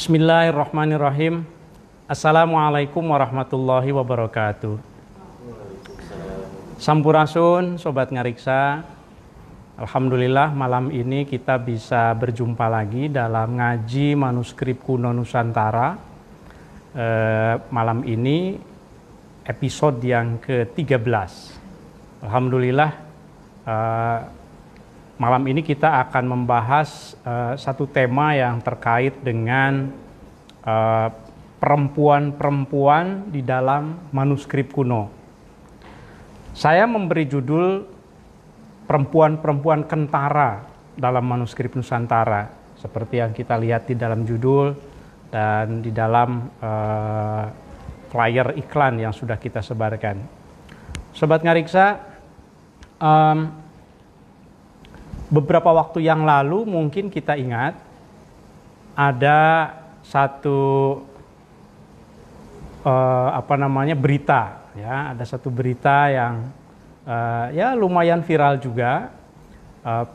Bismillahirrahmanirrahim. Assalamualaikum warahmatullahi wabarakatuh. Sampurasun, Sobat Ngariksa. Alhamdulillah malam ini kita bisa berjumpa lagi dalam ngaji manuskrip kuno Nusantara. Malam ini episode yang ke-13. Alhamdulillah malam ini kita akan membahas satu tema yang terkait dengan perempuan-perempuan di dalam manuskrip kuno. Saya memberi judul perempuan-perempuan kentara dalam manuskrip Nusantara, seperti yang kita lihat di dalam judul dan di dalam flyer iklan yang sudah kita sebarkan. Sobat Ngariksa, beberapa waktu yang lalu mungkin kita ingat ada satu berita, ya, ada satu berita yang ya lumayan viral juga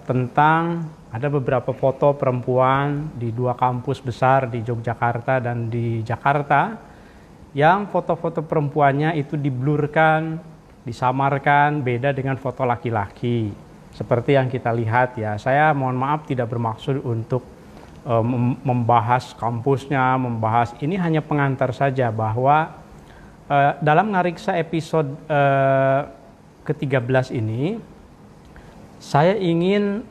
tentang ada beberapa foto perempuan di dua kampus besar di Yogyakarta dan di Jakarta yang foto-foto perempuannya itu diblurkan, disamarkan beda dengan foto laki-laki. Seperti yang kita lihat, ya, saya mohon maaf tidak bermaksud untuk membahas kampusnya, membahas ini, hanya pengantar saja bahwa dalam Ngariksa episode ke-13 ini saya ingin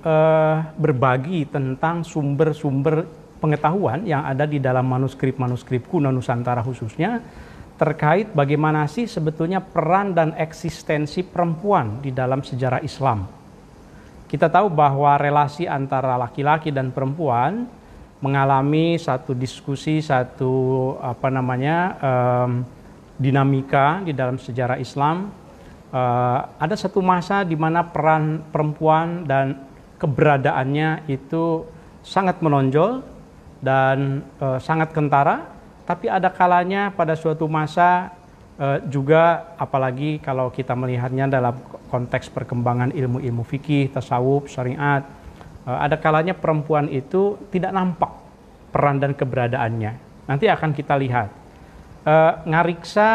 berbagi tentang sumber-sumber pengetahuan yang ada di dalam manuskrip-manuskrip kuno Nusantara khususnya terkait bagaimana sih sebetulnya peran dan eksistensi perempuan di dalam sejarah Islam. Kita tahu bahwa relasi antara laki-laki dan perempuan mengalami satu diskusi, satu dinamika di dalam sejarah Islam. Ada satu masa di mana peran perempuan dan keberadaannya itu sangat menonjol dan sangat kentara, tapi ada kalanya pada suatu masa juga, apalagi kalau kita melihatnya dalam konteks perkembangan ilmu-ilmu fikih, tasawuf, syariat, ada kalanya perempuan itu tidak nampak peran dan keberadaannya. Nanti akan kita lihat. Ngariksa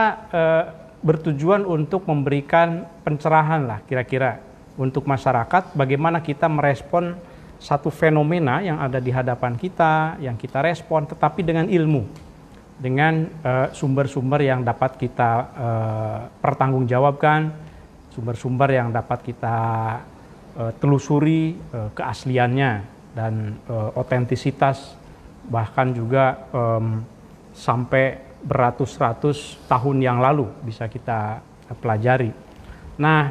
bertujuan untuk memberikan pencerahan lah kira-kira untuk masyarakat bagaimana kita merespon satu fenomena yang ada di hadapan kita, yang kita respon tetapi dengan ilmu, dengan sumber-sumber yang dapat kita pertanggungjawabkan, sumber-sumber yang dapat kita telusuri keasliannya dan otentisitas, bahkan juga sampai beratus-ratus tahun yang lalu bisa kita pelajari. Nah,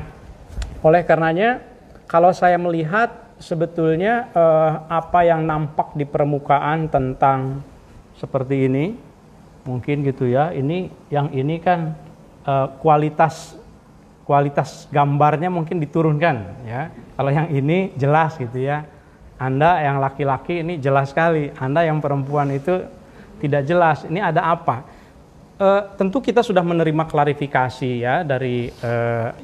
oleh karenanya kalau saya melihat sebetulnya apa yang nampak di permukaan tentang seperti ini, mungkin gitu ya, ini kan kualitas gambarnya mungkin diturunkan, ya. Kalau yang ini jelas gitu ya. Anda yang laki-laki ini jelas sekali, Anda yang perempuan itu tidak jelas. Ini ada apa? Tentu kita sudah menerima klarifikasi ya dari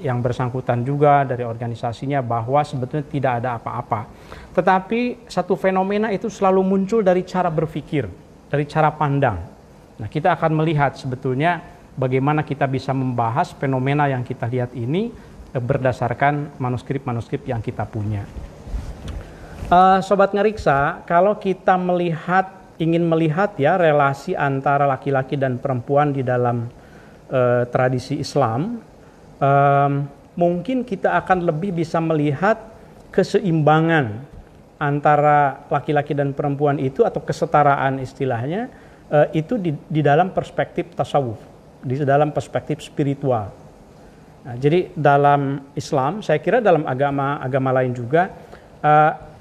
yang bersangkutan juga, dari organisasinya, bahwa sebetulnya tidak ada apa-apa. Tetapi satu fenomena itu selalu muncul dari cara berpikir, dari cara pandang. Nah, kita akan melihat sebetulnya bagaimana kita bisa membahas fenomena yang kita lihat ini berdasarkan manuskrip-manuskrip yang kita punya. Sobat Ngariksa, kalau kita ingin melihat ya relasi antara laki-laki dan perempuan di dalam tradisi Islam, mungkin kita akan lebih bisa melihat keseimbangan antara laki-laki dan perempuan itu, atau kesetaraan istilahnya, itu di dalam perspektif tasawuf, di dalam perspektif spiritual. Nah, jadi dalam Islam, saya kira dalam agama lain juga,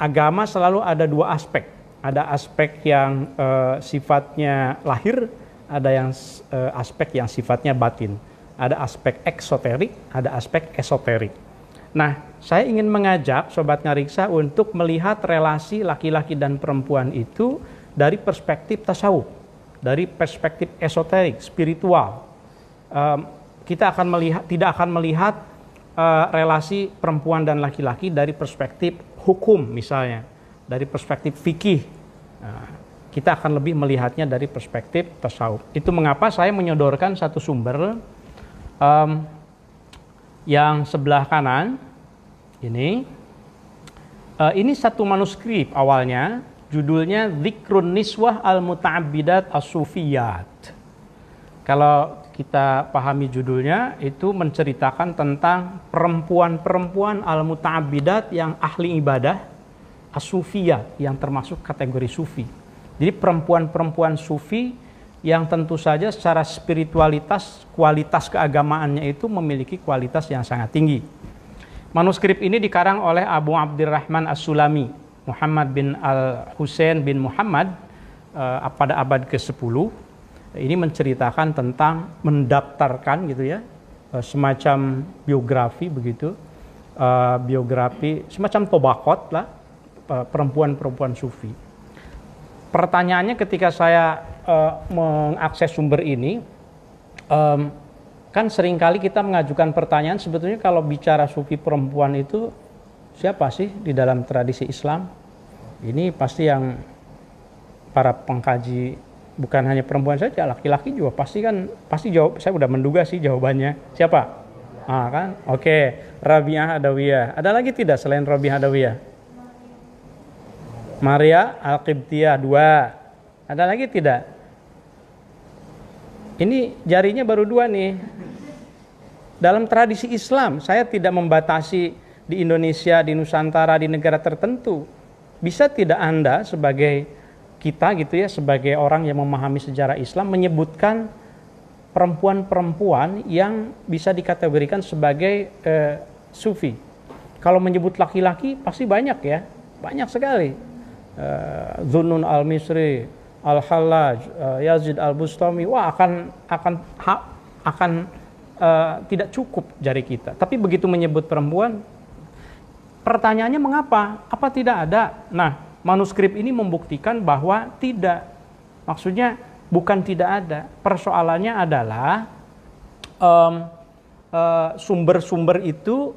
agama selalu ada dua aspek. Ada aspek yang sifatnya lahir, ada yang aspek yang sifatnya batin. Ada aspek eksoterik, ada aspek esoterik. Nah, saya ingin mengajak Sobat Ngariksa untuk melihat relasi laki-laki dan perempuan itu dari perspektif tasawuf, dari perspektif esoterik, spiritual. Kita tidak akan melihat relasi perempuan dan laki-laki dari perspektif hukum misalnya, dari perspektif fikih. kita akan lebih melihatnya dari perspektif tasawuf. Itu mengapa saya menyodorkan satu sumber yang sebelah kanan ini. Ini satu manuskrip awalnya, judulnya Dzikrun Niswah Al-Muta'abbidat As-Sufiyat. Kalau kita pahami judulnya, itu menceritakan tentang perempuan-perempuan al-muta'abbidat yang ahli ibadah, as-sufiyat, yang termasuk kategori sufi. Jadi perempuan-perempuan sufi yang tentu saja secara spiritualitas, kualitas keagamaannya itu memiliki kualitas yang sangat tinggi. Manuskrip ini dikarang oleh Abu Abdurrahman As-Sulami, Muhammad bin Al-Husain bin Muhammad, pada abad ke-10. Ini menceritakan tentang mendaftarkan gitu ya, semacam biografi begitu, biografi semacam tobakot lah, perempuan-perempuan sufi. Pertanyaannya ketika saya mengakses sumber ini, kan seringkali kita mengajukan pertanyaan, sebetulnya kalau bicara sufi perempuan itu siapa sih di dalam tradisi Islam? Ini pasti yang para pengkaji, bukan hanya perempuan saja, laki-laki juga pasti jawab. Saya udah menduga sih jawabannya. Siapa? Kan? Oke, Rabi'ah Adawiyah. Ada lagi tidak selain Rabi'ah Adawiyah? Maria Al-Qibtiyah 2. Ada lagi tidak? Ini jarinya baru 2 nih. Dalam tradisi Islam, saya tidak membatasi di Indonesia, di Nusantara, di negara tertentu. Bisa tidak Anda sebagai kita gitu ya, sebagai orang yang memahami sejarah Islam, menyebutkan perempuan-perempuan yang bisa dikategorikan sebagai sufi? Kalau menyebut laki-laki pasti banyak ya, banyak sekali. Zunnun al-Misri, Al-Hallaj, Yazid al-Bustami, wah akan tidak cukup jari kita. Tapi begitu menyebut perempuan, pertanyaannya mengapa? Apa tidak ada? Nah, manuskrip ini membuktikan bahwa tidak. Maksudnya bukan tidak ada. Persoalannya adalah sumber-sumber itu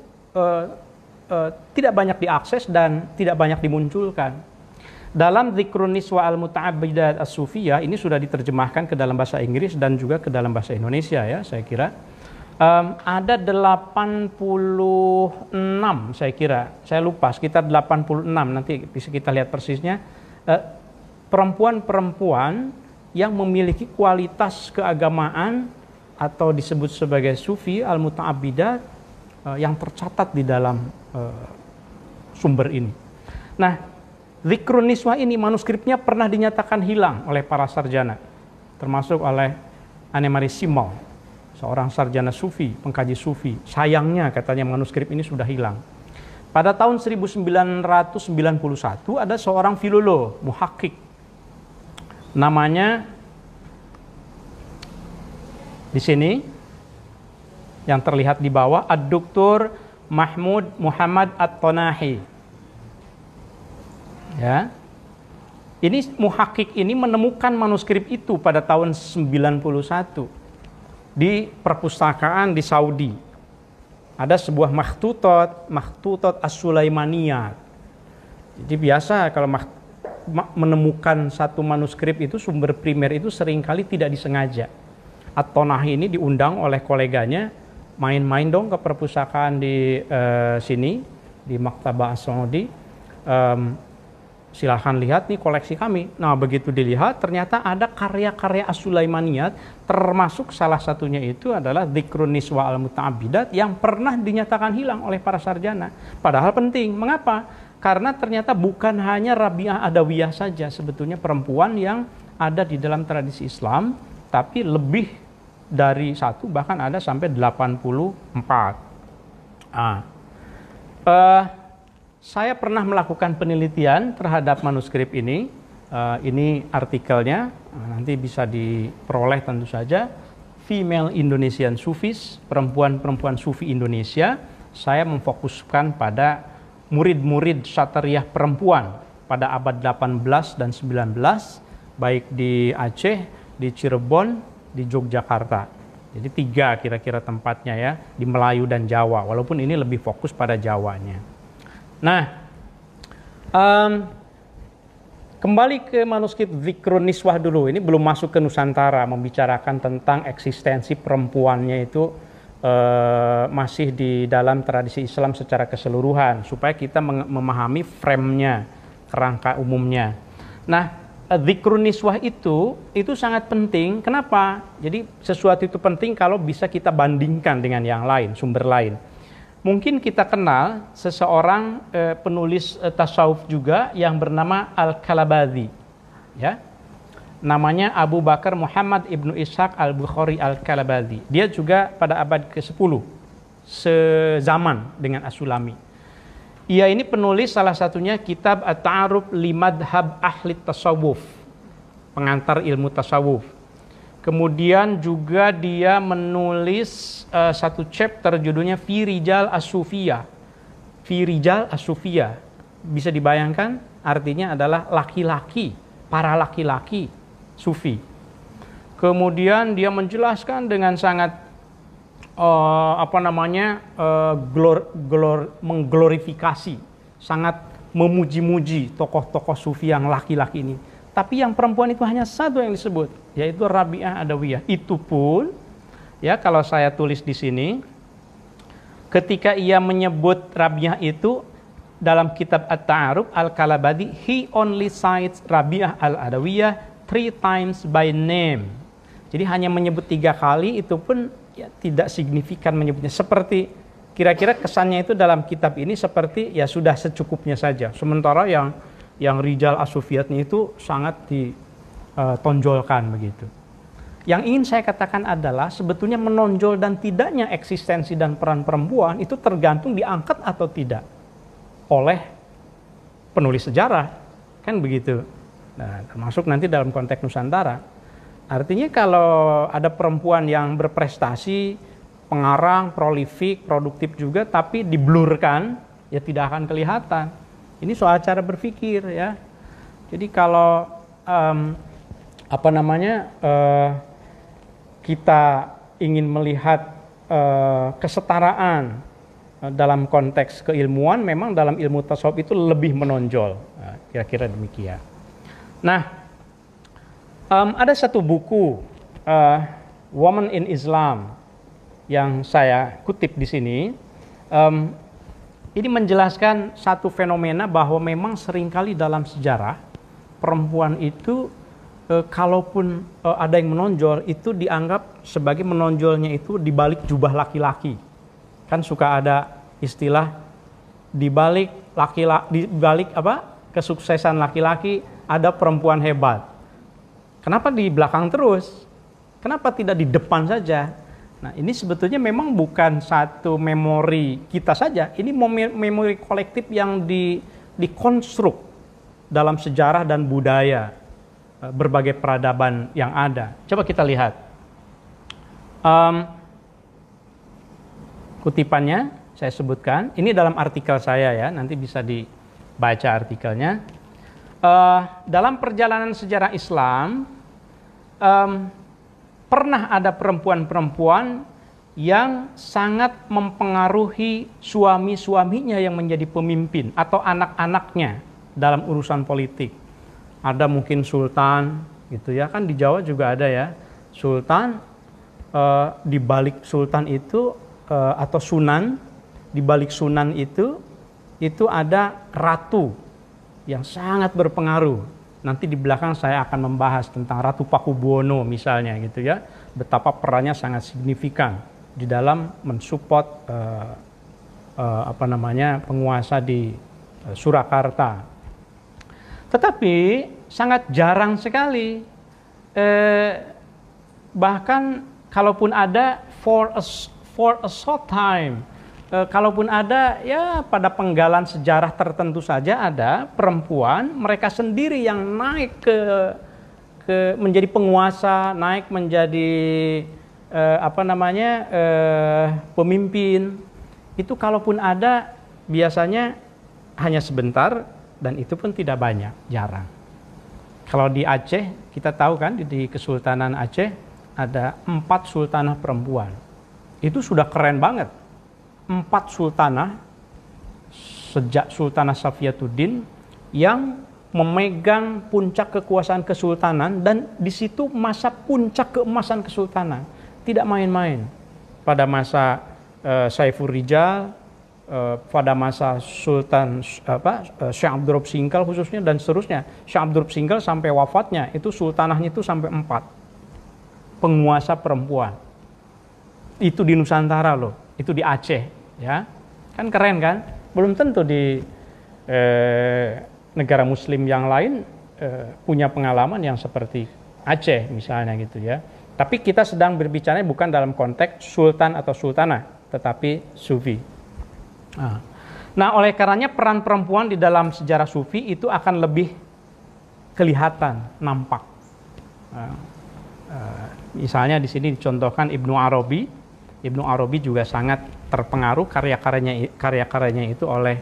tidak banyak diakses dan tidak banyak dimunculkan. Dalam Dzikrun Niswa Al-Muta'abbidat As-Sufiyah ini sudah diterjemahkan ke dalam bahasa Inggris dan juga ke dalam bahasa Indonesia ya, saya kira. Ada 86 saya kira, saya lupa, sekitar 86, nanti bisa kita lihat persisnya, perempuan-perempuan yang memiliki kualitas keagamaan atau disebut sebagai sufi al-muta'abbidat yang tercatat di dalam sumber ini. Nah, Dzikrun Niswah ini manuskripnya pernah dinyatakan hilang oleh para sarjana, termasuk oleh Annemarie Simol, seorang sarjana sufi, pengkaji sufi. Sayangnya katanya manuskrip ini sudah hilang. Pada tahun 1991 ada seorang filolog, muhakkik, namanya di sini yang terlihat di bawah, Ad-Doktor Mahmud Muhammad At-Tonahi. Ya. Ini muhakkik ini menemukan manuskrip itu pada tahun 91 di perpustakaan di Saudi. Ada sebuah makhtutot as-Sulaimaniyat. Jadi biasa kalau menemukan satu manuskrip itu, sumber primer itu seringkali tidak disengaja. At-Tonahi ini diundang oleh koleganya, main-main dong ke perpustakaan di sini, di Maktabah As-Saudi. Silahkan lihat nih koleksi kami. Nah, begitu dilihat ternyata ada karya-karya As-Sulaimaniyat, termasuk salah satunya itu adalah Dzikrun Niswa Al-Muta'abbidat yang pernah dinyatakan hilang oleh para sarjana. Padahal penting. Mengapa? Karena ternyata bukan hanya Rabi'ah Adawiyah saja sebetulnya perempuan yang ada di dalam tradisi Islam, tapi lebih dari satu, bahkan ada sampai 84. Saya pernah melakukan penelitian terhadap manuskrip ini. Ini artikelnya, nanti bisa diperoleh tentu saja. Female Indonesian Sufis, perempuan-perempuan Sufi Indonesia. Saya memfokuskan pada murid-murid Satariyah perempuan pada abad 18 dan 19, baik di Aceh, di Cirebon, di Yogyakarta. Jadi 3 kira-kira tempatnya ya, di Melayu dan Jawa, walaupun ini lebih fokus pada Jawanya. Nah, kembali ke manuskrip Dzikrun Niswah dulu. Ini belum masuk ke Nusantara, membicarakan tentang eksistensi perempuannya itu masih di dalam tradisi Islam secara keseluruhan, supaya kita memahami frame-nya, kerangka umumnya. Nah, Dzikrun Niswah itu sangat penting. Kenapa? Jadi sesuatu itu penting kalau bisa kita bandingkan dengan yang lain, sumber lain. Mungkin kita kenal seseorang penulis tasawuf juga yang bernama Al-Kalabadhi, ya. Namanya Abu Bakar Muhammad Ibnu Ishaq Al-Bukhari Al-Kalabadhi. Dia juga pada abad ke-10, sezaman dengan As-Sulami. Ia ini penulis salah satunya kitab At-Ta'aruf li Madhab Ahli Tasawuf, pengantar ilmu tasawuf. Kemudian juga dia menulis satu chapter judulnya Fi Rijal As-Sufiyah. Fi Rijal As-Sufiyah. Bisa dibayangkan artinya adalah laki-laki, para laki-laki sufi. Kemudian dia menjelaskan dengan sangat mengglorifikasi, sangat memuji-muji tokoh-tokoh sufi yang laki-laki ini. Tapi yang perempuan itu hanya satu yang disebut, yaitu Rabi'ah Adawiyah. Itu pun, ya kalau saya tulis di sini, ketika ia menyebut Rabi'ah itu dalam kitab At-Ta'aruf Al-Kalabadhi, he only cites Rabi'ah Al-Adawiyah 3 times by name. Jadi hanya menyebut 3 kali, itu pun ya, tidak signifikan menyebutnya. Seperti kira-kira kesannya itu dalam kitab ini seperti ya sudah secukupnya saja. Sementara yang Rijal As-Sufiyatnya itu sangat ditonjolkan begitu. Yang ingin saya katakan adalah sebetulnya menonjol dan tidaknya eksistensi dan peran perempuan itu tergantung diangkat atau tidak oleh penulis sejarah, kan begitu. Nah, termasuk nanti dalam konteks Nusantara. Artinya kalau ada perempuan yang berprestasi, pengarang, prolifik, produktif juga, tapi diblurkan, ya tidak akan kelihatan. Ini soal cara berpikir, ya. Jadi kalau kita ingin melihat kesetaraan dalam konteks keilmuan, memang dalam ilmu tasawuf itu lebih menonjol. Nah, kira-kira demikian. Nah, ada satu buku Woman in Islam yang saya kutip di sini. Ini menjelaskan satu fenomena bahwa memang seringkali dalam sejarah perempuan itu kalaupun ada yang menonjol itu dianggap sebagai menonjolnya itu di balik jubah laki-laki. Kan suka ada istilah di balik kesuksesan laki-laki ada perempuan hebat. Kenapa di belakang terus? Kenapa tidak di depan saja? Nah, ini sebetulnya memang bukan satu memori kita saja, ini memori kolektif yang dikonstruk dalam sejarah dan budaya berbagai peradaban yang ada. Coba kita lihat. Kutipannya saya sebutkan, ini dalam artikel saya ya, nanti bisa dibaca artikelnya. Dalam perjalanan sejarah Islam, pernah ada perempuan-perempuan yang sangat mempengaruhi suami-suaminya yang menjadi pemimpin atau anak-anaknya dalam urusan politik. Ada mungkin sultan, gitu ya, kan di Jawa juga ada ya, sultan, di balik sultan itu atau sunan, di balik sunan itu ada ratu yang sangat berpengaruh. Nanti di belakang saya akan membahas tentang Ratu Pakubuwono misalnya gitu ya, betapa perannya sangat signifikan di dalam mensupport penguasa di Surakarta. Tetapi sangat jarang sekali, bahkan kalaupun ada for a short time. Kalaupun ada ya pada penggalan sejarah tertentu saja ada perempuan mereka sendiri yang naik ke menjadi penguasa, naik menjadi pemimpin. Itu kalaupun ada biasanya hanya sebentar dan itu pun tidak banyak, jarang. Kalau di Aceh kita tahu kan di Kesultanan Aceh ada 4 sultanah perempuan. Itu sudah keren banget. 4 sultanah sejak Sultanah Safiyatuddin yang memegang puncak kekuasaan kesultanan, dan di situ masa puncak keemasan kesultanan, tidak main-main. Pada masa Saiful Rijal, pada masa Sultan Syekh Abdurrahman Singkal khususnya dan seterusnya. Syekh Abdurrahman Singkal sampai wafatnya itu sultanahnya itu sampai 4 penguasa perempuan. Itu di Nusantara loh, itu di Aceh, ya. Kan keren kan? Belum tentu di negara muslim yang lain punya pengalaman yang seperti Aceh misalnya gitu ya. Tapi kita sedang berbicara bukan dalam konteks sultan atau sultanah, tetapi sufi. Nah, oleh karenanya peran perempuan di dalam sejarah sufi itu akan lebih kelihatan, nampak. Misalnya di sini dicontohkan Ibnu Arabi. Ibnu Arabi juga sangat terpengaruh karya-karyanya itu oleh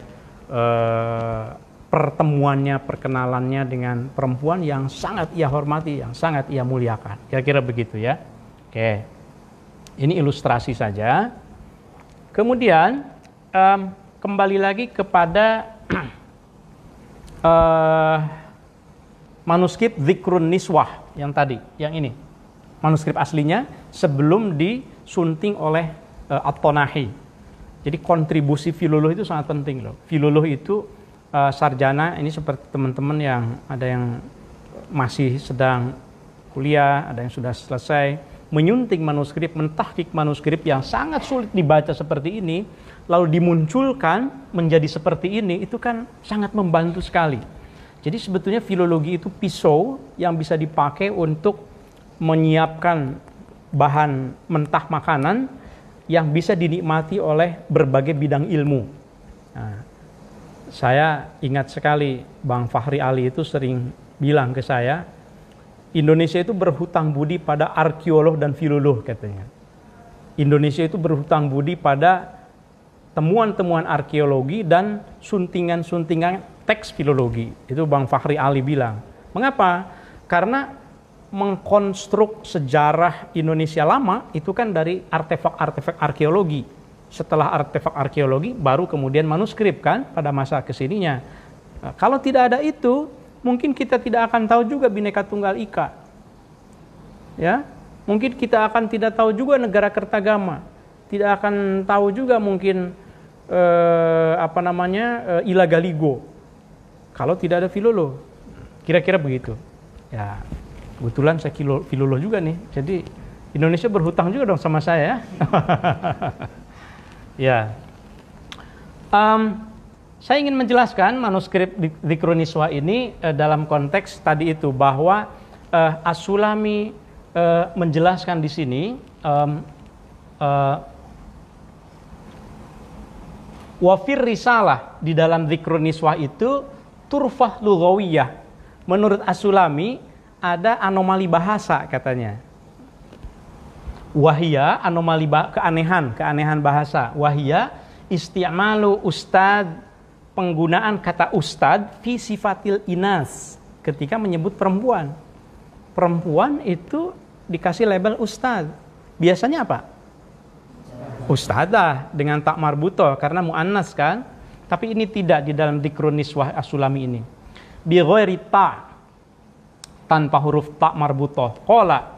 pertemuannya, perkenalannya dengan perempuan yang sangat ia hormati, yang sangat ia muliakan. Kira-kira begitu ya. Oke, ini ilustrasi saja. Kemudian kembali lagi kepada manuskrip Dzikrun Niswah yang tadi, yang ini. Manuskrip aslinya sebelum disunting oleh At-Tonahi. Jadi kontribusi filoloh itu sangat penting loh. Filoloh itu sarjana, ini seperti teman-teman yang ada yang masih sedang kuliah, ada yang sudah selesai, menyunting manuskrip, mentahqiq manuskrip yang sangat sulit dibaca seperti ini, lalu dimunculkan menjadi seperti ini, itu kan sangat membantu sekali. Jadi sebetulnya filologi itu pisau yang bisa dipakai untuk menyiapkan bahan mentah makanan yang bisa dinikmati oleh berbagai bidang ilmu. Nah, saya ingat sekali Bang Fahri Ali itu sering bilang ke saya, Indonesia itu berhutang budi pada arkeolog dan filolog katanya. Indonesia itu berhutang budi pada temuan-temuan arkeologi dan suntingan-suntingan teks filologi. Itu Bang Fahri Ali bilang. Mengapa? Karena mengkonstruk sejarah Indonesia lama itu kan dari artefak-artefak arkeologi. Setelah artefak arkeologi baru kemudian manuskrip kan pada masa kesininya. Nah, kalau tidak ada itu, mungkin kita tidak akan tahu juga Bhinneka Tunggal Ika. Ya, mungkin kita akan tidak tahu juga negara Kertagama. Tidak akan tahu juga mungkin Ila Galigo. Kalau tidak ada filolog. Kira-kira begitu. Ya. Kebetulan saya filolog juga nih, jadi Indonesia berhutang juga dong sama saya. Ya, saya ingin menjelaskan manuskrip Dzikrun Niswah ini dalam konteks tadi itu bahwa As-Sulami menjelaskan di sini wafir risalah di dalam Dzikrun Niswah itu turfah lughawiyah. Menurut As-Sulami ada anomali bahasa katanya. Wahia anomali keanehan bahasa. Wahia isti'malu ustad, penggunaan kata ustad fi sifatil inas ketika menyebut perempuan. Perempuan itu dikasih label ustad. Biasanya apa? Ustadah dengan tak marbutoh karena muannas kan. Tapi ini tidak di dalam Dzikrun Niswah As-Sulami ini. Bi ghairi ta, tanpa huruf tak marbutoh. Qala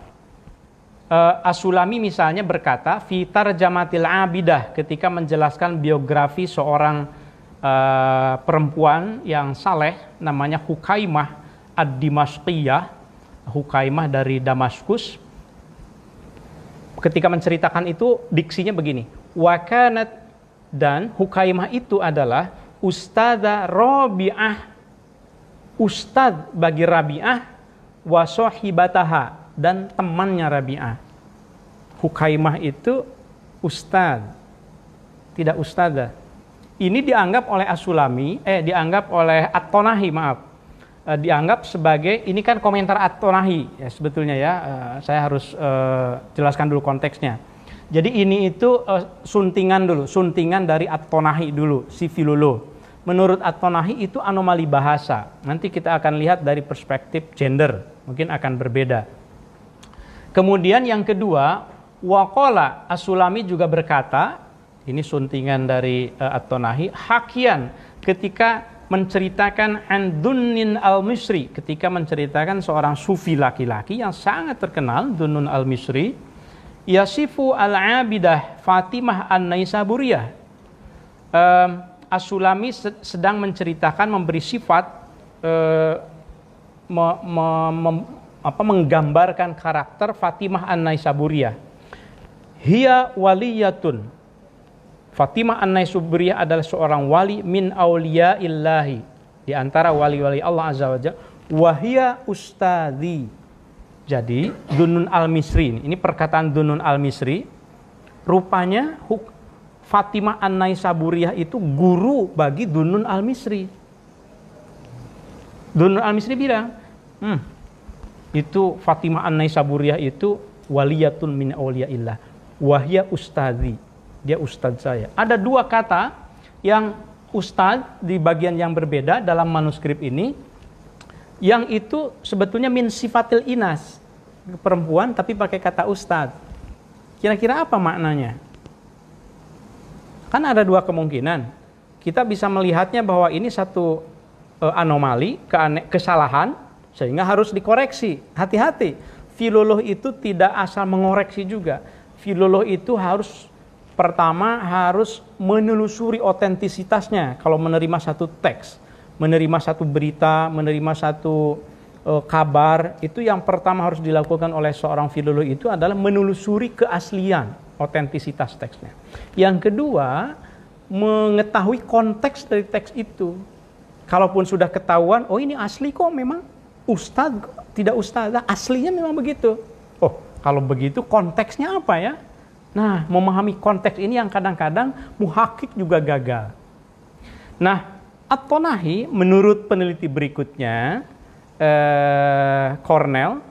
As-Sulami misalnya berkata fi tarjamatil abidah ketika menjelaskan biografi seorang perempuan yang saleh namanya Hukaimah ad-Dimashqiyah, Hukaimah dari Damaskus. Ketika menceritakan itu diksinya begini, wa kanat, dan Hukaimah itu adalah ustadzah Rabi'ah, ustadz bagi Rabi'ah, wa sahibataha, dan temannya Rabi'ah. Hukaimah itu ustadz, tidak ustadzah. Ini dianggap oleh As-Sulami, dianggap oleh At-Tonahi, dianggap sebagai, ini kan komentar At-Tonahi ya sebetulnya ya, saya harus jelaskan dulu konteksnya. Jadi ini itu suntingan dari At-Tonahi dulu, si filolog. Menurut At-Tonahi itu anomali bahasa. Nanti kita akan lihat dari perspektif gender, mungkin akan berbeda. Kemudian yang kedua, waqala, As-Sulami juga berkata, ini suntingan dari At-Tonahi, hakian, ketika menceritakan an Dunnun al-Misri, ketika menceritakan seorang sufi laki-laki yang sangat terkenal, Dunnun al-Misri, yasifu al-abidah Fatimah an-Naisaburiyah. As-Sulami sedang menceritakan, memberi sifat, menggambarkan karakter Fatimah an-Naisaburiyah. Hiya waliyatun. Fatimah an-Naisaburiyah adalah seorang wali min auliya'illahi, di antara wali-wali Allah Azza wa Jalla. Wahia ustadzi. Jadi Dunnun al-Misri, ini perkataan Dunnun al-Misri, rupanya Fatimah an-Naisaburiyah itu guru bagi Dunnun al-Misri. Dunnun al-Misri bilang, itu Fatimah an-Naisaburiyah itu waliyatun min auliyaillah, wahya ustadzi, dia ustadz saya. Ada dua kata yang ustadz di bagian yang berbeda dalam manuskrip ini, yang itu sebetulnya min sifatil inas, perempuan tapi pakai kata ustadz. Kira-kira apa maknanya? Kan ada dua kemungkinan. Kita bisa melihatnya bahwa ini satu anomali, kesalahan, sehingga harus dikoreksi. Hati-hati, filoloh itu tidak asal mengoreksi juga. Filoloh itu pertama harus menelusuri otentisitasnya. Kalau menerima satu teks, menerima satu berita, menerima satu kabar, itu yang pertama harus dilakukan oleh seorang filolog itu adalah menelusuri keaslian, otentisitas teksnya. Yang kedua, mengetahui konteks dari teks itu. Kalaupun sudah ketahuan, oh ini asli kok, memang ustadz, tidak ustadzah, aslinya memang begitu. Oh, kalau begitu konteksnya apa ya? Nah, memahami konteks ini yang kadang-kadang muhakik juga gagal. Nah, At-Tonahi menurut peneliti berikutnya, Cornell,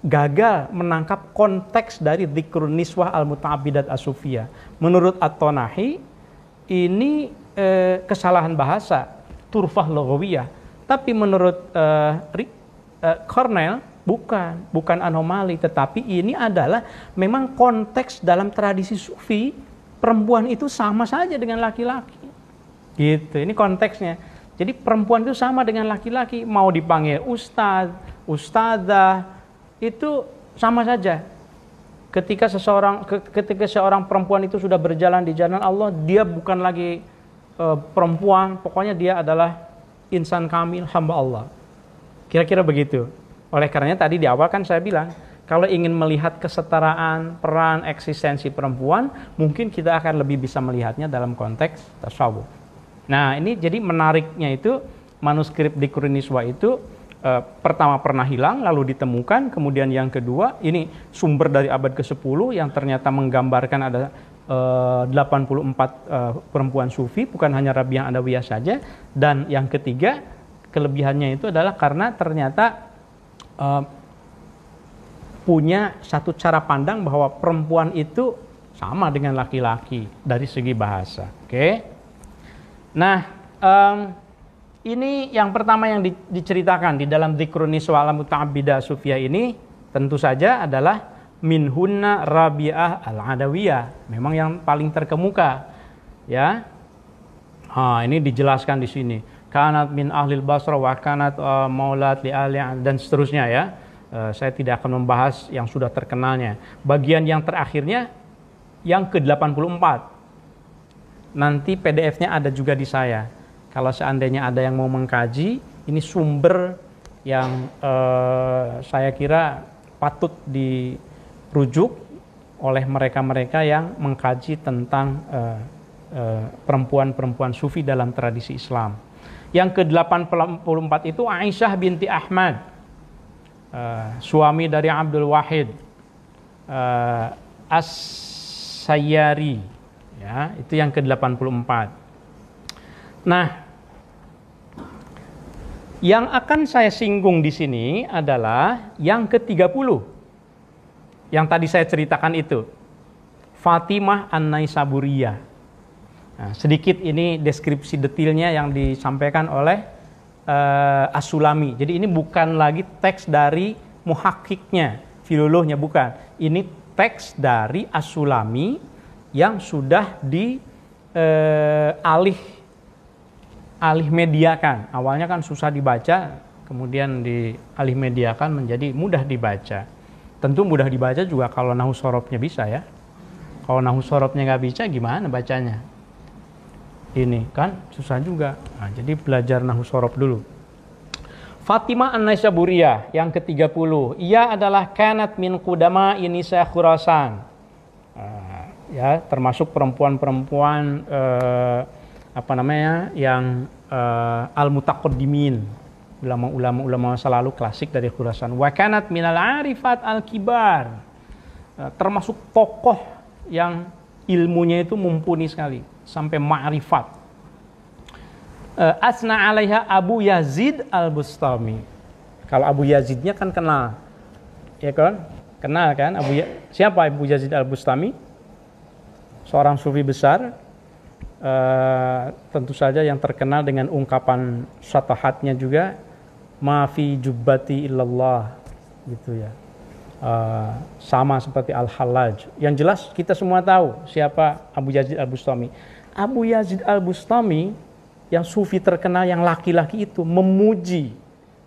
gagal menangkap konteks dari Dzikrun Niswah al-Muta'abbidat as-Sufiyah. Menurut At-Tonahi, ini kesalahan bahasa, turfah logawiyah. Tapi menurut Cornell, bukan anomali, tetapi ini adalah memang konteks dalam tradisi Sufi, perempuan itu sama saja dengan laki-laki. Gitu, ini konteksnya. Jadi perempuan itu sama dengan laki-laki, mau dipanggil ustadz, ustadzah, itu sama saja. Ketika seorang perempuan itu sudah berjalan di jalan Allah, dia bukan lagi perempuan, pokoknya dia adalah insan kamil, hamba Allah. Kira-kira begitu. Oleh karenanya tadi di awal kan saya bilang, kalau ingin melihat kesetaraan, peran, eksistensi perempuan, mungkin kita akan lebih bisa melihatnya dalam konteks tasawuf. Nah, ini jadi menariknya itu manuskrip Dzikrun Niswah itu pertama pernah hilang lalu ditemukan, kemudian yang kedua ini sumber dari abad ke-10 yang ternyata menggambarkan ada 84 perempuan sufi, bukan hanya Rabi'ah Adawiyah saja, dan yang ketiga kelebihannya itu adalah karena ternyata punya satu cara pandang bahwa perempuan itu sama dengan laki-laki dari segi bahasa. Oke. Nah, ini yang pertama yang diceritakan di dalam Dzikrun Niswah al-Muta'abbidah as-Sufiyah ini tentu saja adalah minhunna Rabi'ah al-Adawiyah, memang yang paling terkemuka, ya. Ini dijelaskan di sini. Kanat min ahlil Basra wa kanat maulat li ahli dan seterusnya, ya. Saya tidak akan membahas yang sudah terkenalnya. Bagian yang terakhirnya yang ke-84. Nanti PDF-nya ada juga di saya. Kalau seandainya ada yang mau mengkaji, ini sumber yang saya kira patut dirujuk oleh mereka-mereka yang mengkaji tentang perempuan-perempuan sufi dalam tradisi Islam. Yang ke-84 itu Aisyah binti Ahmad, suami dari Abdul Wahid As-Sayyari. Ya, itu yang ke-84. Nah, yang akan saya singgung di sini adalah yang ke-30. Yang tadi saya ceritakan itu. Fatimah an-Naisaburiyah. Nah, sedikit ini deskripsi detailnya yang disampaikan oleh As-Sulami. Jadi ini bukan lagi teks dari muhakkiknya, filolognya, bukan. Ini teks dari As-Sulami yang sudah alih mediakan. Awalnya kan susah dibaca, kemudian dialih mediakan menjadi mudah dibaca. Tentu mudah dibaca juga kalau nahu sorobnya bisa ya. Kalau nahu sorobnya nggak bisa, gimana bacanya? Ini kan susah juga. Nah, jadi belajar nahu sorob dulu. Fatimah An-Naisaburiyah yang ke-30. Ia adalah kanat min qudama Nisa Khurasan. Ya, termasuk perempuan-perempuan yang al-mutaqaddimin, ulama-ulama masa lalu klasik dari Khurasan. Wa kanat minal arifat al-kibar. Termasuk tokoh yang ilmunya itu mumpuni sekali sampai ma'rifat. Asna alaiha Abu Yazid al-Bustami. Kalau Abu Yazidnya kan kenal, ya kan? Kenal kan? Siapa Abu Yazid al-Bustami? Seorang sufi besar, tentu saja yang terkenal dengan ungkapan syatahatnya juga, ma fi jubbati illallah, gitu ya. Sama seperti Al-Hallaj. Yang jelas kita semua tahu siapa Abu Yazid al-Bustami. Abu Yazid al-Bustami yang sufi terkenal, yang laki-laki itu memuji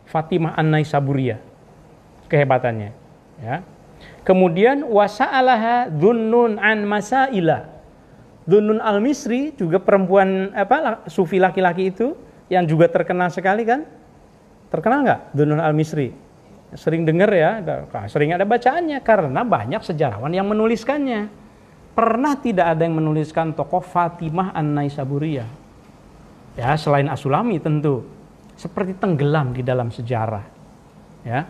Fatimah An-Naisaburiyah, kehebatannya, ya. Kemudian wasa'alaha Dhunnun an masaila. Dhunnun al-Misri juga perempuan sufi laki-laki itu yang juga terkenal sekali kan? Terkenal nggak Dhunnun al-Misri? Sering dengar ya, sering ada bacaannya karena banyak sejarawan yang menuliskannya. Pernah tidak ada yang menuliskan tokoh Fatimah An-Naisaburiyah? Ya, selain As-Sulami tentu. Seperti tenggelam di dalam sejarah. Ya.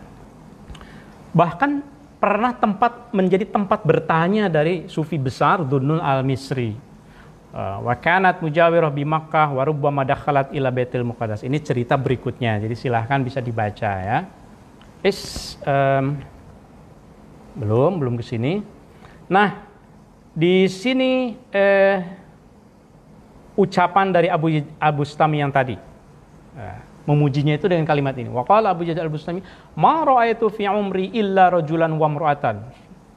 Bahkan pernah menjadi tempat bertanya dari sufi besar Dhunnun al-Misri. Wa kanat mujawirah bi Makkah wa rubbama dakhalat ila Baitul Muqaddas. Ini cerita berikutnya. Jadi silahkan bisa dibaca ya. Belum ke sini. Nah, di sini ucapan dari Abu Bustami yang tadi. Memujinya itu dengan kalimat ini. Wa qala Abu Yazid al-Bustami, "Ma ra'aitu fi umri illa rajulan wa imra'atan."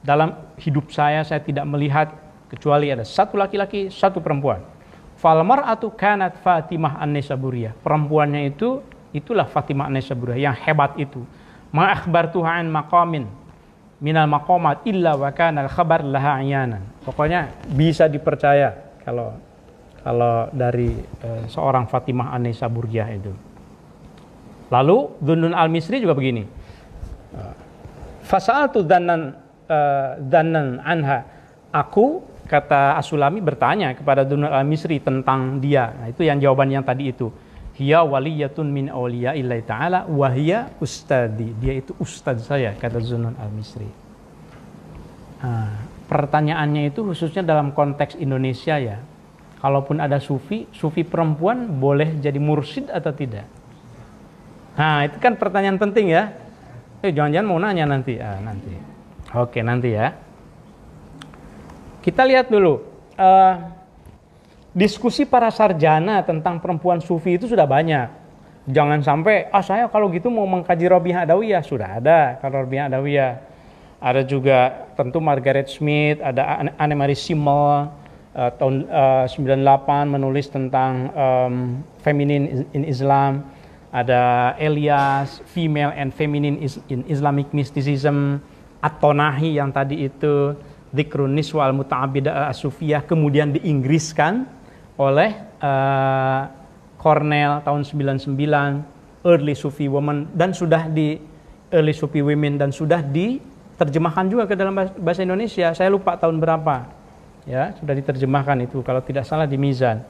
Dalam hidup saya tidak melihat kecuali ada satu laki-laki, satu perempuan. Fal mar'atu kanat Fatimah An-Naisaburiyah. Perempuannya itulah Fatimah An-Naisaburiyah yang hebat itu. Ma akhbartuha an maqamin minal maqamat illa wa kana al-khabar laha ayanan. Pokoknya bisa dipercaya kalau dari seorang Fatimah An-Naisaburiyah itu. Lalu Dhunnun al-Misri juga begini. Fasa'altu dhannan anha. Aku, kata As-Sulami, bertanya kepada Dhunnun al-Misri tentang dia. Nah, itu yang jawaban yang tadi itu. Hiya waliyatun min awliya'illahi ta'ala wa hiya ustadi. Dia itu ustadz saya, kata Dhunnun al-Misri. Pertanyaannya itu khususnya dalam konteks Indonesia ya. Kalaupun ada sufi perempuan boleh jadi mursyid atau tidak? Nah, itu kan pertanyaan penting ya. Jangan-jangan mau nanya nanti. Nanti. Oke, nanti ya. Kita lihat dulu. Diskusi para sarjana tentang perempuan sufi itu sudah banyak. Jangan sampai, saya kalau gitu mau mengkaji Rabi'ah Adawiyah. Sudah ada kalau Rabi'ah Adawiyah. Ada juga tentu Margaret Smith, ada Annemarie Schimmel, tahun 98 menulis tentang Feminine in Islam. Ada Elias, Female and Feminine in Islamic Mysticism, At-Tonahi yang tadi itu, Dzikrun Niswa al-Muta'abbidah as-Sufiyah, kemudian diinggriskan oleh Cornell tahun 99, Early Sufi Women, dan sudah di Early Sufi Women dan sudah diterjemahkan juga ke dalam bahasa Indonesia. Saya lupa tahun berapa. Ya, sudah diterjemahkan itu kalau tidak salah di Mizan.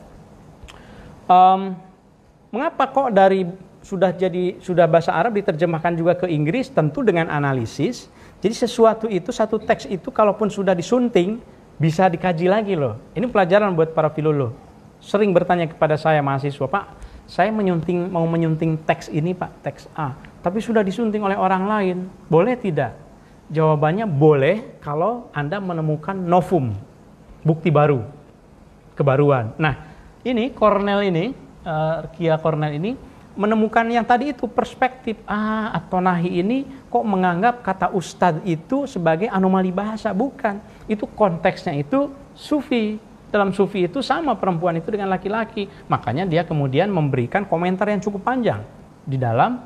Mengapa kok sudah bahasa Arab diterjemahkan juga ke Inggris? Tentu dengan analisis. Jadi sesuatu itu, satu teks itu kalaupun sudah disunting bisa dikaji lagi loh. Ini pelajaran buat para filolog. Sering bertanya kepada saya mahasiswa, Pak, saya mau menyunting teks ini Pak, teks A, tapi sudah disunting oleh orang lain, boleh tidak? Jawabannya boleh kalau Anda menemukan novum, bukti baru, kebaruan. Nah, ini Cornell ini, Kia Cornell ini menemukan yang tadi itu perspektif. At-Tonahi ini kok menganggap kata ustadz itu sebagai anomali bahasa. Bukan, itu konteksnya itu sufi. Dalam sufi itu sama perempuan itu dengan laki-laki. Makanya dia kemudian memberikan komentar yang cukup panjang di dalam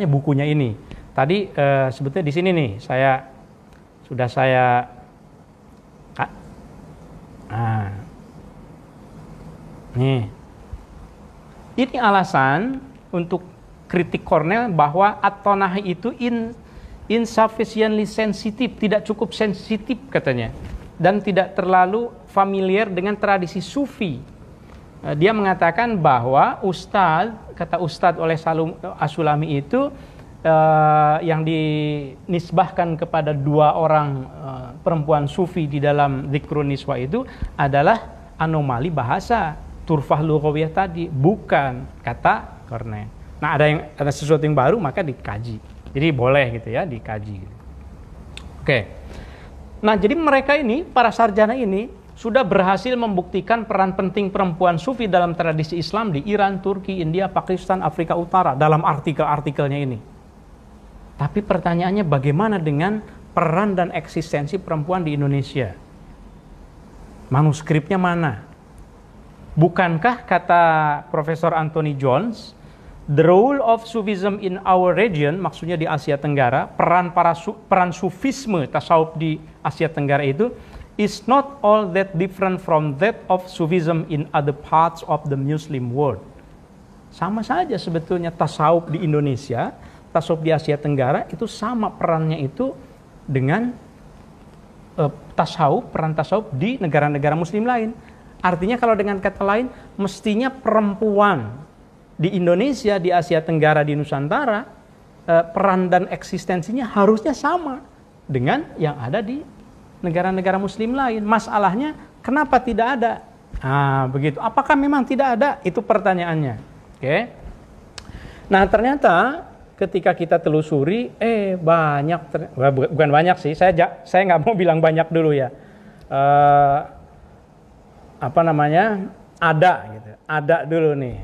bukunya ini. Tadi sebetulnya di sini nih nih. Ini alasan untuk kritik Cornell bahwa at-Tonahi itu insufficiently sensitif, tidak cukup sensitif katanya, dan tidak terlalu familiar dengan tradisi sufi. Dia mengatakan bahwa kata Ustadz oleh As-Sulami itu yang dinisbahkan kepada dua orang perempuan sufi di dalam Dzikrun Niswa itu adalah anomali bahasa, turfah lughawiyah tadi, bukan kata Cornell. Nah, ada sesuatu yang baru maka dikaji. Jadi boleh gitu ya, dikaji. Oke. Nah, jadi mereka ini, para sarjana ini sudah berhasil membuktikan peran penting perempuan sufi dalam tradisi Islam di Iran, Turki, India, Pakistan, Afrika Utara dalam artikel-artikelnya ini. Tapi pertanyaannya bagaimana dengan peran dan eksistensi perempuan di Indonesia? Manuskripnya mana? Bukankah kata Profesor Anthony Jones, the role of Sufism in our region, maksudnya di Asia Tenggara, peran Sufisme, tasawuf di Asia Tenggara itu is not all that different from that of Sufism in other parts of the Muslim world. Sama saja sebetulnya tasawuf di Indonesia, tasawuf di Asia Tenggara itu sama perannya itu dengan peran tasawuf di negara-negara Muslim lain. Artinya kalau dengan kata lain, mestinya perempuan di Indonesia, di Asia Tenggara, di Nusantara, peran dan eksistensinya harusnya sama dengan yang ada di negara-negara Muslim lain. Masalahnya, kenapa tidak ada? Begitu. Apakah memang tidak ada? Itu pertanyaannya. Oke. Nah, ternyata ketika kita telusuri, bukan banyak sih. Saya nggak mau bilang banyak dulu ya. Ada gitu. Ada dulu nih.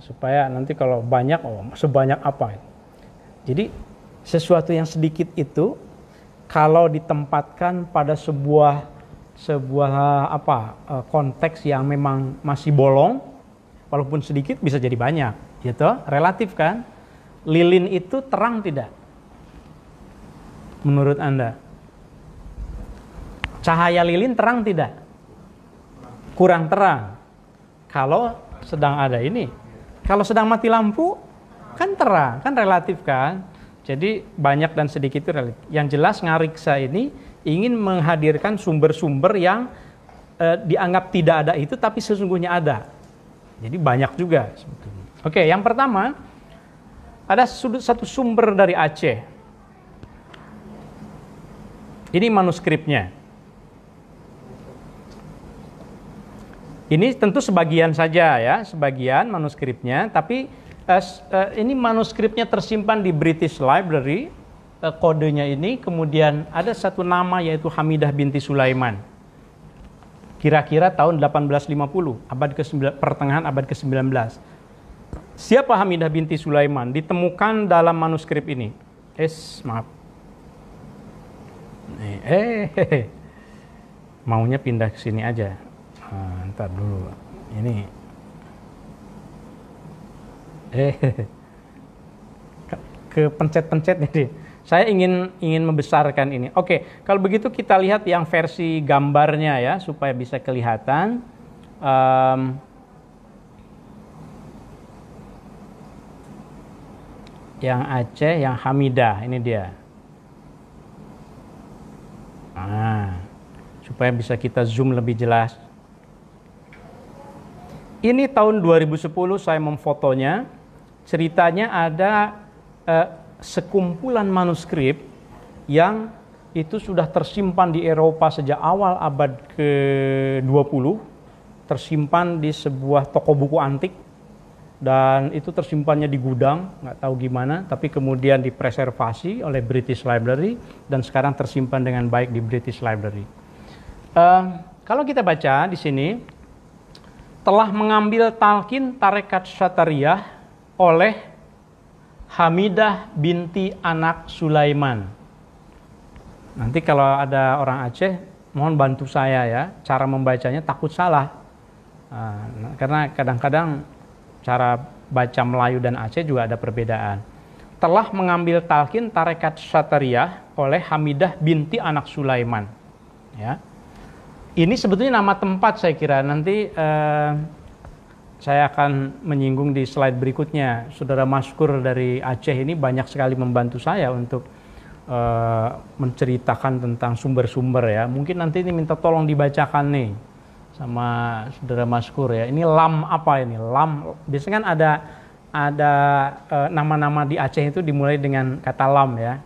Supaya nanti kalau banyak, sebanyak apa? Jadi sesuatu yang sedikit itu kalau ditempatkan pada sebuah konteks yang memang masih bolong, walaupun sedikit bisa jadi banyak, gitu. Relatif kan? Lilin itu terang tidak? Menurut Anda? Cahaya lilin terang tidak? Kurang terang. Kalau sedang ada ini, kalau sedang mati lampu kan terang, kan relatif kan? Jadi banyak dan sedikit itu relatif. Yang jelas Ngariksa ini ingin menghadirkan sumber-sumber yang dianggap tidak ada itu tapi sesungguhnya ada. Jadi banyak juga sebetulnya. Oke, yang pertama ada satu sumber dari Aceh. Ini manuskripnya. Ini tentu sebagian saja ya, sebagian manuskripnya, tapi ini manuskripnya tersimpan di British Library, kodenya ini, kemudian ada satu nama yaitu Hamidah binti Sulaiman. Kira-kira tahun 1850, pertengahan abad ke-19. Siapa Hamidah binti Sulaiman? Ditemukan dalam manuskrip ini. Maaf. Maunya pindah ke sini aja. Ntar dulu. Ini. Ke pencet-pencet nih. Saya ingin membesarkan ini. Oke, kalau begitu kita lihat yang versi gambarnya ya, supaya bisa kelihatan. Yang Aceh, yang Hamidah, ini dia. Supaya bisa kita zoom lebih jelas. Ini tahun 2010 saya memfotonya. Ceritanya ada sekumpulan manuskrip yang itu sudah tersimpan di Eropa sejak awal abad ke-20, tersimpan di sebuah toko buku antik, dan itu tersimpannya di gudang, nggak tahu gimana, tapi kemudian dipreservasi oleh British Library dan sekarang tersimpan dengan baik di British Library. Kalau kita baca di sini, telah mengambil talqin tarekat Syatariyah oleh Hamidah binti anak Sulaiman. Nanti kalau ada orang Aceh mohon bantu saya ya, cara membacanya takut salah. Karena kadang-kadang cara baca Melayu dan Aceh juga ada perbedaan. Telah mengambil talqin tarekat Syatariyah oleh Hamidah binti anak Sulaiman. Ya. Ini sebetulnya nama tempat saya kira. Nanti saya akan menyinggung di slide berikutnya. Saudara Maskur dari Aceh ini banyak sekali membantu saya untuk menceritakan tentang sumber-sumber ya. Mungkin nanti ini minta tolong dibacakan nih sama saudara Maskur ya. Ini lam apa ini? Lam biasanya kan ada nama-nama di Aceh itu dimulai dengan kata lam ya.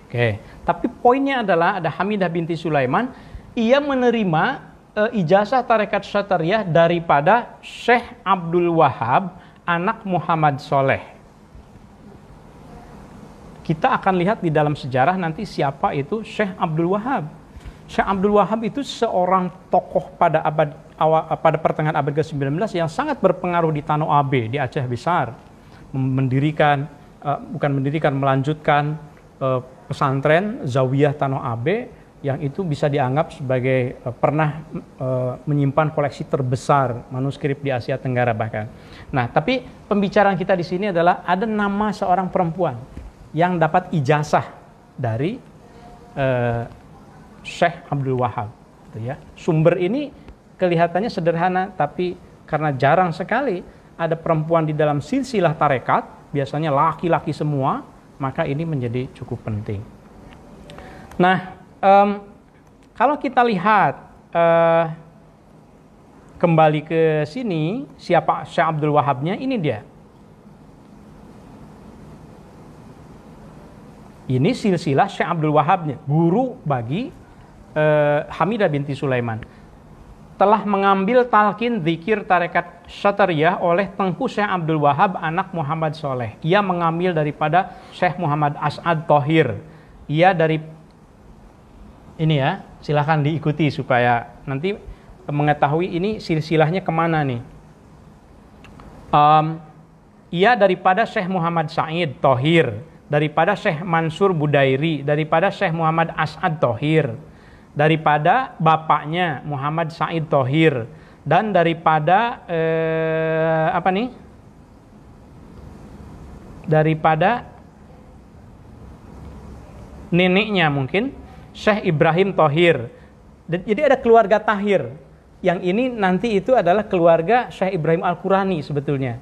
Oke. Tapi poinnya adalah ada Hamidah binti Sulaiman, ia menerima ijazah tarekat Syatariyah daripada Syekh Abdul Wahab anak Muhammad Soleh. Kita akan lihat di dalam sejarah nanti siapa itu Syekh Abdul Wahab. Syekh Abdul Wahab itu seorang tokoh pada pertengahan abad ke-19 yang sangat berpengaruh di Tanah Abe, di Aceh Besar. Melanjutkan pesantren Zawiyah Tanah Abe yang itu bisa dianggap sebagai pernah menyimpan koleksi terbesar manuskrip di Asia Tenggara bahkan. Nah, tapi pembicaraan kita di sini adalah ada nama seorang perempuan yang dapat ijazah dari Syekh Abdul Wahab. Gitu ya. Sumber ini kelihatannya sederhana, tapi karena jarang sekali ada perempuan di dalam silsilah tarekat, biasanya laki-laki semua, maka ini menjadi cukup penting. Nah, kalau kita lihat kembali ke sini, siapa Syekh Abdul Wahabnya, ini dia. Ini silsilah Syekh Abdul Wahabnya, guru bagi Hamidah binti Sulaiman. Telah mengambil talqin zikir tarekat Syatariyah oleh Tengku Syekh Abdul Wahab anak Muhammad Soleh. Ia mengambil daripada Syekh Muhammad As'ad Thohir. Ia dari ini ya, silahkan diikuti supaya nanti mengetahui ini silsilahnya kemana nih. Ia daripada Syekh Muhammad Said Thohir, daripada Syekh Mansur Budairi, daripada Syekh Muhammad As'ad Thohir, daripada bapaknya Muhammad Said Thohir, dan daripada daripada neneknya mungkin Syekh Ibrahim Thohir. Jadi ada keluarga Tahir. Yang ini nanti itu adalah keluarga Syekh Ibrahim Al-Qurani sebetulnya,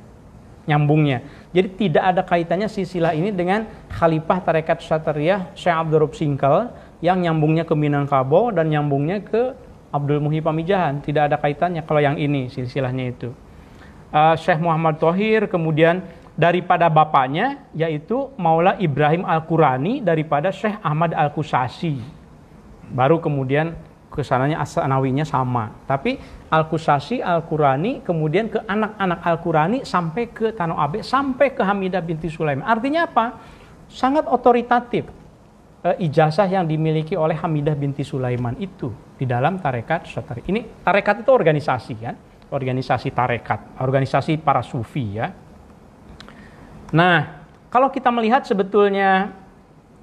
nyambungnya. Jadi tidak ada kaitannya silsilah ini dengan Khalifah Tarekat Syatariyah Syekh Abdul Raub Singkal yang nyambungnya ke Minangkabau dan nyambungnya ke Abdul Muhyi Pamijahan. Tidak ada kaitannya kalau yang ini silsilahnya itu. Syekh Muhammad Thohir, kemudian daripada bapaknya yaitu Maula Ibrahim Al-Qurani daripada Syekh Ahmad Al-Qusasi. Baru kemudian kesananya As-Sanawinya sama. Tapi Al-Qusasi, Al-Qurani, kemudian ke anak-anak Al-Qurani sampai ke Tanah Abe, sampai ke Hamidah binti Sulaiman. Artinya apa? Sangat otoritatif ijazah yang dimiliki oleh Hamidah binti Sulaiman itu di dalam tarekat Syatariyah. Ini tarekat itu organisasi kan? Organisasi tarekat, organisasi para sufi ya. Nah, kalau kita melihat sebetulnya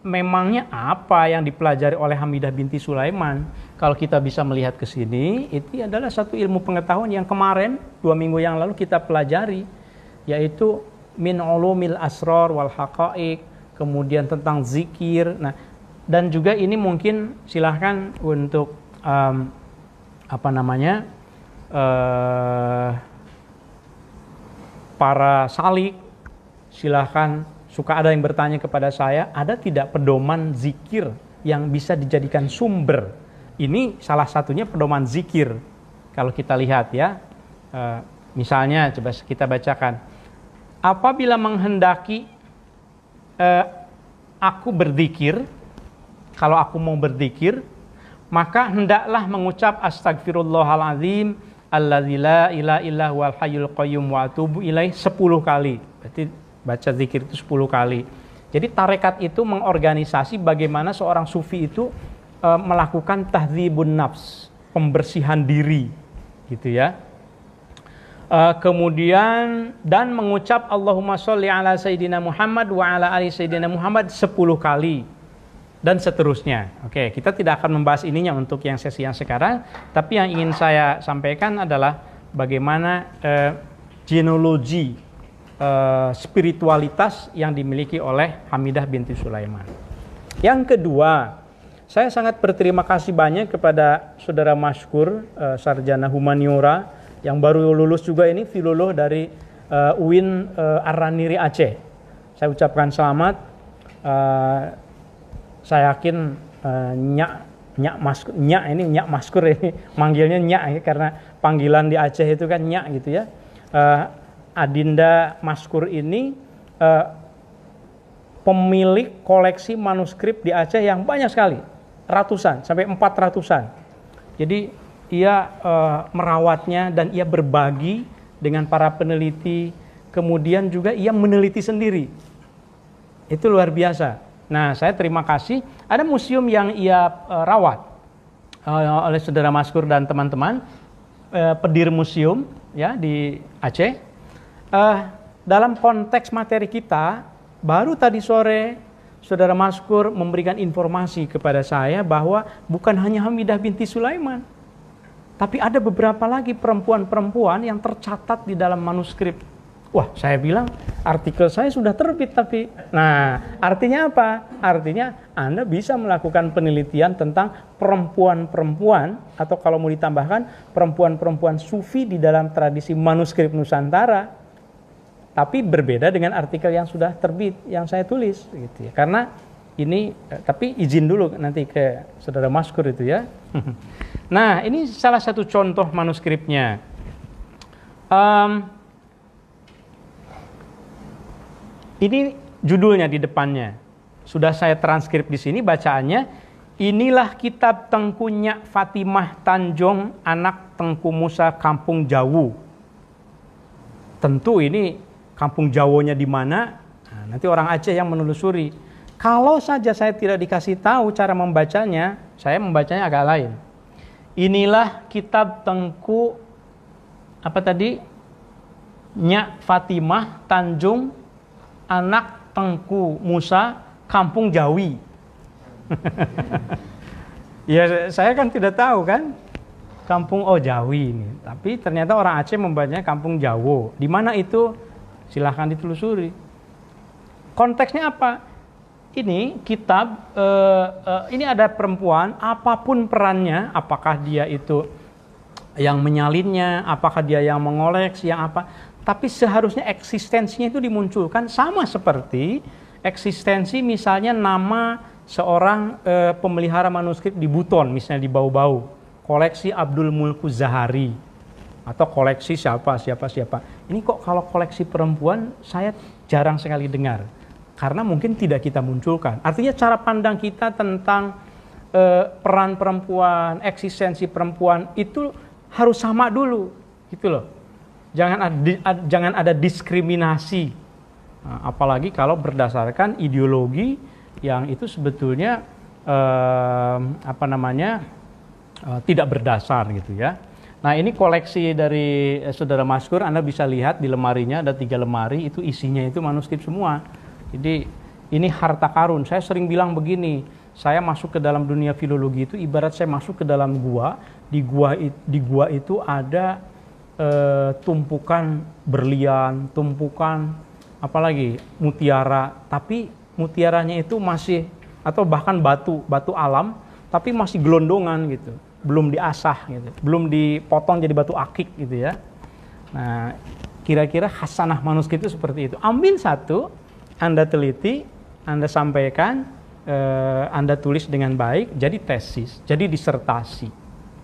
memangnya apa yang dipelajari oleh Hamidah binti Sulaiman? Kalau kita bisa melihat ke sini, itu adalah satu ilmu pengetahuan yang kemarin 2 minggu yang lalu kita pelajari, yaitu min ulumil asrar wal haqaiq, kemudian tentang zikir. Nah, dan juga ini mungkin silahkan untuk para salik, silahkan. Suka ada yang bertanya kepada saya, ada tidak pedoman zikir yang bisa dijadikan sumber? Ini salah satunya pedoman zikir. Kalau kita lihat ya, misalnya coba kita bacakan. Apabila menghendaki aku berzikir, kalau aku mau berzikir, maka hendaklah mengucap astagfirullahaladzim alladzi la ilaha illa huwal hayyul qayyum wa atubu ilaih 10 kali. Berarti baca zikir itu 10 kali. Jadi tarekat itu mengorganisasi bagaimana seorang sufi itu melakukan tahdzibun nafs, pembersihan diri, gitu ya. Kemudian dan mengucap Allahumma sholli ala Sayyidina Muhammad wa ala ali Sayyidina Muhammad 10 kali. dan seterusnya. Oke, kita tidak akan membahas ininya untuk yang sesi yang sekarang, tapi yang ingin saya sampaikan adalah bagaimana genealogi spiritualitas yang dimiliki oleh Hamidah binti Sulaiman. Yang kedua, saya sangat berterima kasih banyak kepada saudara Maskur, sarjana humaniora yang baru lulus juga ini, filolog dari UIN Araniri Aceh. Saya ucapkan selamat. Saya yakin Nyak Maskur ini manggilnya Nyak ya, karena panggilan di Aceh itu kan Nyak gitu ya. Adinda Maskur ini pemilik koleksi manuskrip di Aceh yang banyak sekali, ratusan sampai 400-an. Jadi ia merawatnya dan ia berbagi dengan para peneliti, kemudian juga ia meneliti sendiri. Itu luar biasa. Nah, saya terima kasih. Ada museum yang ia rawat oleh saudara Maskur dan teman-teman, Pedir Museum ya di Aceh. Dalam konteks materi kita, baru tadi sore saudara Maskur memberikan informasi kepada saya bahwa bukan hanya Hamidah binti Sulaiman, tapi ada beberapa lagi perempuan-perempuan yang tercatat di dalam manuskrip. Wah, saya bilang artikel saya sudah terbit tapi. Nah, artinya apa? Artinya Anda bisa melakukan penelitian tentang perempuan-perempuan, atau kalau mau ditambahkan perempuan-perempuan sufi di dalam tradisi manuskrip Nusantara. Tapi berbeda dengan artikel yang sudah terbit yang saya tulis gitu ya. Karena ini tapi izin dulu nanti ke saudara Maskur itu ya. Nah, ini salah satu contoh manuskripnya. Ini judulnya di depannya. Sudah saya transkrip di sini bacaannya. Inilah kitab Tengku Nyak Fatimah Tanjung, anak Tengku Musa Kampung Jawu. Tentu ini Kampung Jawonya di mana? Nah, nanti orang Aceh yang menelusuri. Kalau saja saya tidak dikasih tahu cara membacanya, saya membacanya agak lain. Inilah kitab Tengku apa tadi? Nyak Fatimah Tanjung, anak Tengku Musa Kampung Jawi. Ya, saya kan tidak tahu kan Kampung Jawi ini, tapi ternyata orang Aceh membacanya Kampung Jawo. Di mana itu? Silahkan ditelusuri. Konteksnya apa? Ini kitab, ini ada perempuan, apapun perannya, apakah dia itu yang menyalinnya, apakah dia yang mengoleksi, yang apa, tapi seharusnya eksistensinya itu dimunculkan sama seperti eksistensi misalnya nama seorang pemelihara manuskrip di Buton, misalnya di Bau-Bau, koleksi Abdul Mulku Zahari, atau koleksi siapa. Ini kok kalau koleksi perempuan saya jarang sekali dengar, karena mungkin tidak kita munculkan. Artinya cara pandang kita tentang peran perempuan, eksistensi perempuan itu harus sama dulu, gitu loh. Jangan ada diskriminasi, apalagi kalau berdasarkan ideologi yang itu sebetulnya tidak berdasar gitu ya. Nah, ini koleksi dari saudara Maskur, Anda bisa lihat di lemarinya ada 3 lemari, itu isinya itu manuskrip semua. Jadi ini harta karun. Saya sering bilang begini, saya masuk ke dalam dunia filologi itu ibarat saya masuk ke dalam gua. Di gua itu ada tumpukan berlian, tumpukan apalagi mutiara, tapi mutiaranya itu masih, atau bahkan batu alam, tapi masih gelondongan gitu, belum diasah gitu, belum dipotong jadi batu akik gitu ya. Nah, kira-kira khasanah manuskrip itu seperti itu. Ambil satu, Anda teliti, Anda sampaikan, Anda tulis dengan baik, jadi tesis, jadi disertasi,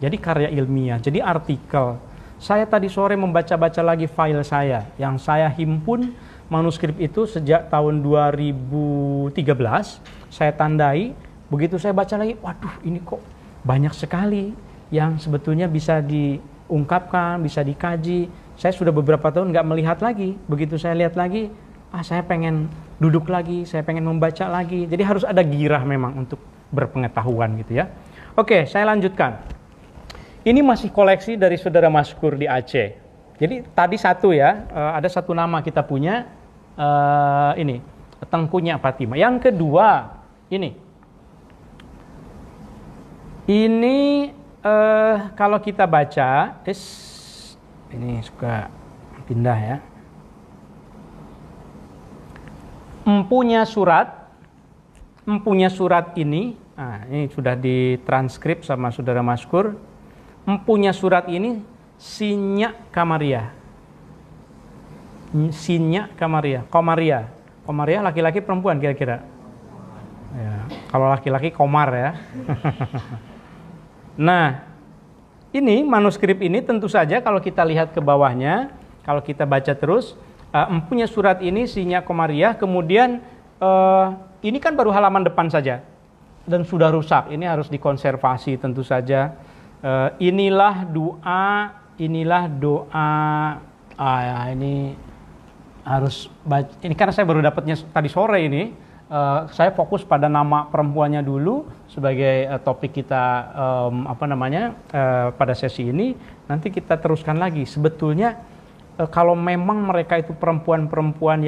jadi karya ilmiah, jadi artikel. Saya tadi sore membaca-baca lagi file saya, yang saya himpun manuskrip itu sejak tahun 2013, saya tandai, begitu saya baca lagi, waduh ini kok banyak sekali yang sebetulnya bisa diungkapkan, bisa dikaji. Saya sudah beberapa tahun nggak melihat lagi, begitu saya lihat lagi, saya pengen duduk lagi, saya pengen membaca lagi. Jadi harus ada girah memang untuk berpengetahuan gitu ya. Oke, saya lanjutkan. Ini masih koleksi dari saudara Maskur di Aceh. Jadi tadi satu ya, ada satu nama kita punya, ini Tengku Nyak Fatimah. Yang kedua, ini Ini kalau kita baca, ini suka pindah ya. Empunya surat ini, nah, ini sudah ditranskrip sama saudara Maskur. Empunya surat ini Sinyak Kamaria. Sinyak Kamaria. Komaria laki-laki perempuan kira-kira? Ya, kalau laki-laki Komar ya. Nah, ini manuskrip ini tentu saja kalau kita lihat ke bawahnya, kalau kita baca terus, empunya surat ini Sinyak Komariah, kemudian ini kan baru halaman depan saja dan sudah rusak. Ini harus dikonservasi tentu saja. Inilah doa. Ini harus baca. Ini karena saya baru dapatnya tadi sore ini. Saya fokus pada nama perempuannya dulu sebagai topik kita pada sesi ini. Nanti kita teruskan lagi. Sebetulnya kalau memang mereka itu perempuan-perempuan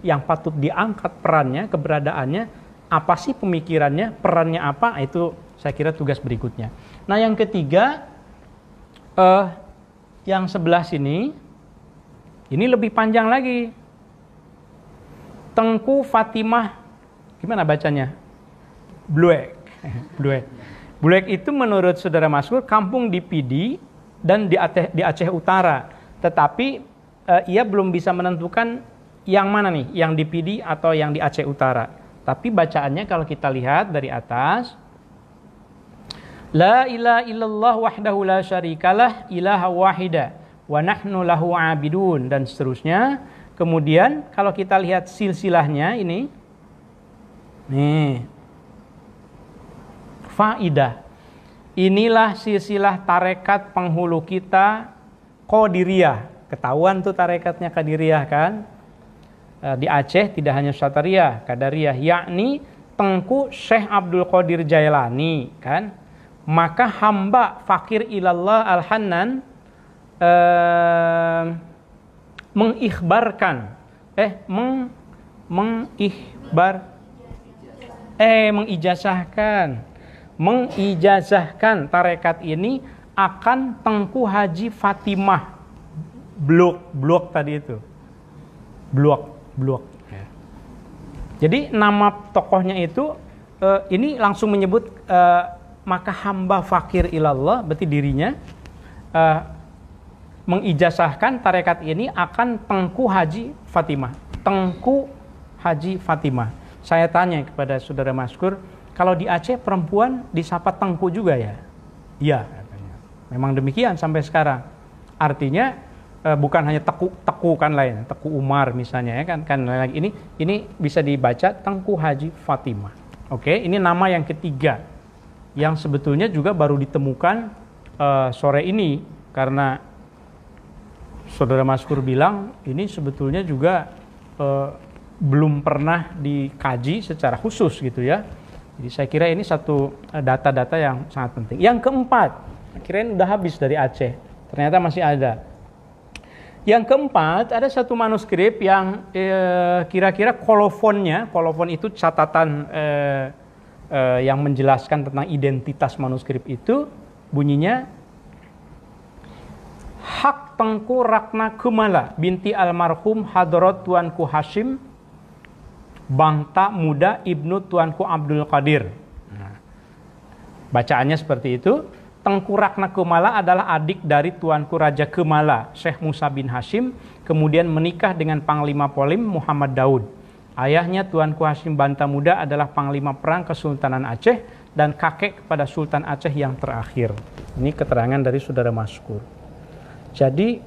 yang patut diangkat perannya, keberadaannya, apa sih pemikirannya, perannya apa, itu saya kira tugas berikutnya. Nah, yang ketiga, yang sebelah sini, ini lebih panjang lagi. Tengku Fatimah, gimana bacanya? Bluek. Bluek itu menurut saudara Maskur kampung di Pidi dan di Aceh Utara. Tetapi ia belum bisa menentukan yang mana nih, yang di Pidi atau yang di Aceh Utara. Tapi bacaannya kalau kita lihat dari atas, La ilaha illallah wahdahu la syarikalah ilaha wahida wa nahnu lahu abidun, dan seterusnya. Kemudian kalau kita lihat silsilahnya ini, nih, faidah. Inilah silsilah tarekat penghulu kita, Qadiriyah. Ketahuan tuh tarekatnya Qadiriyah kan? Di Aceh tidak hanya Satariyah, Qadariyah, yakni Tengku Syekh Abdul Qadir Jailani kan? Maka hamba fakir ilallah al-Hannan mengijazahkan tarekat ini akan Tengku Haji Fatimah blok tadi itu blok. Jadi nama tokohnya itu ini langsung menyebut maka hamba fakir ilallah, berarti dirinya mengijazahkan tarekat ini akan Tengku Haji Fatimah. Tengku Haji Fatimah. Saya tanya kepada saudara Maskur, kalau di Aceh perempuan disapa Tengku juga ya? Iya katanya. Memang demikian sampai sekarang. Artinya bukan hanya Teku kan lain, Teku Umar misalnya ya kan ini bisa dibaca Tengku Haji Fatimah. Oke, ini nama yang ketiga yang sebetulnya juga baru ditemukan sore ini, karena saudara Maskur bilang ini sebetulnya juga belum pernah dikaji secara khusus gitu ya. Jadi saya kira ini satu data-data yang sangat penting. Yang keempat, kirain udah habis dari Aceh, ternyata masih ada. Yang keempat, ada satu manuskrip yang kira-kira kolofon itu catatan yang menjelaskan tentang identitas manuskrip itu, bunyinya Hak Tengku Rakna Kumala binti almarhum Hadrat Tuanku Hashim Bangta Muda Ibnu Tuanku Abdul Qadir. Nah, bacaannya seperti itu. Tengku Rakna Kumala adalah adik dari Tuanku Raja Kumala, Syekh Musa bin Hashim, kemudian menikah dengan Panglima Polim Muhammad Daud. Ayahnya Tuanku Hashim Banta Muda adalah Panglima Perang Kesultanan Aceh dan kakek kepada Sultan Aceh yang terakhir. Ini keterangan dari saudara Maskur. Jadi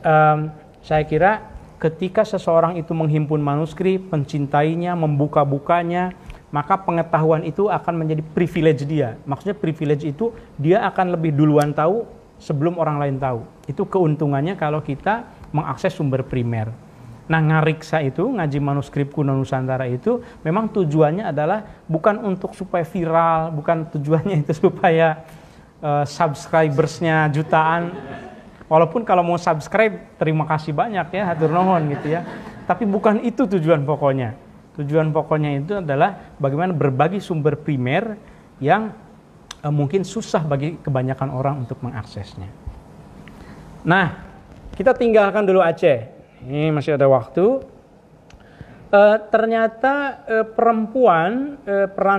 saya kira ketika seseorang itu menghimpun manuskrip, mencintainya, membuka-bukanya, maka pengetahuan itu akan menjadi privilege dia. Maksudnya privilege itu dia akan lebih duluan tahu sebelum orang lain tahu. Itu keuntungannya kalau kita mengakses sumber primer. Nah, ngariksa itu, ngaji manuskrip kuno Nusantara itu memang tujuannya adalah bukan untuk supaya viral, bukan tujuannya itu supaya subscribersnya jutaan. Walaupun kalau mau subscribe, terima kasih banyak ya, hatur nuhun gitu ya. Tapi bukan itu tujuan pokoknya. Tujuan pokoknya itu adalah bagaimana berbagi sumber primer yang mungkin susah bagi kebanyakan orang untuk mengaksesnya. Nah, kita tinggalkan dulu Aceh. Ini masih ada waktu. Ternyata peran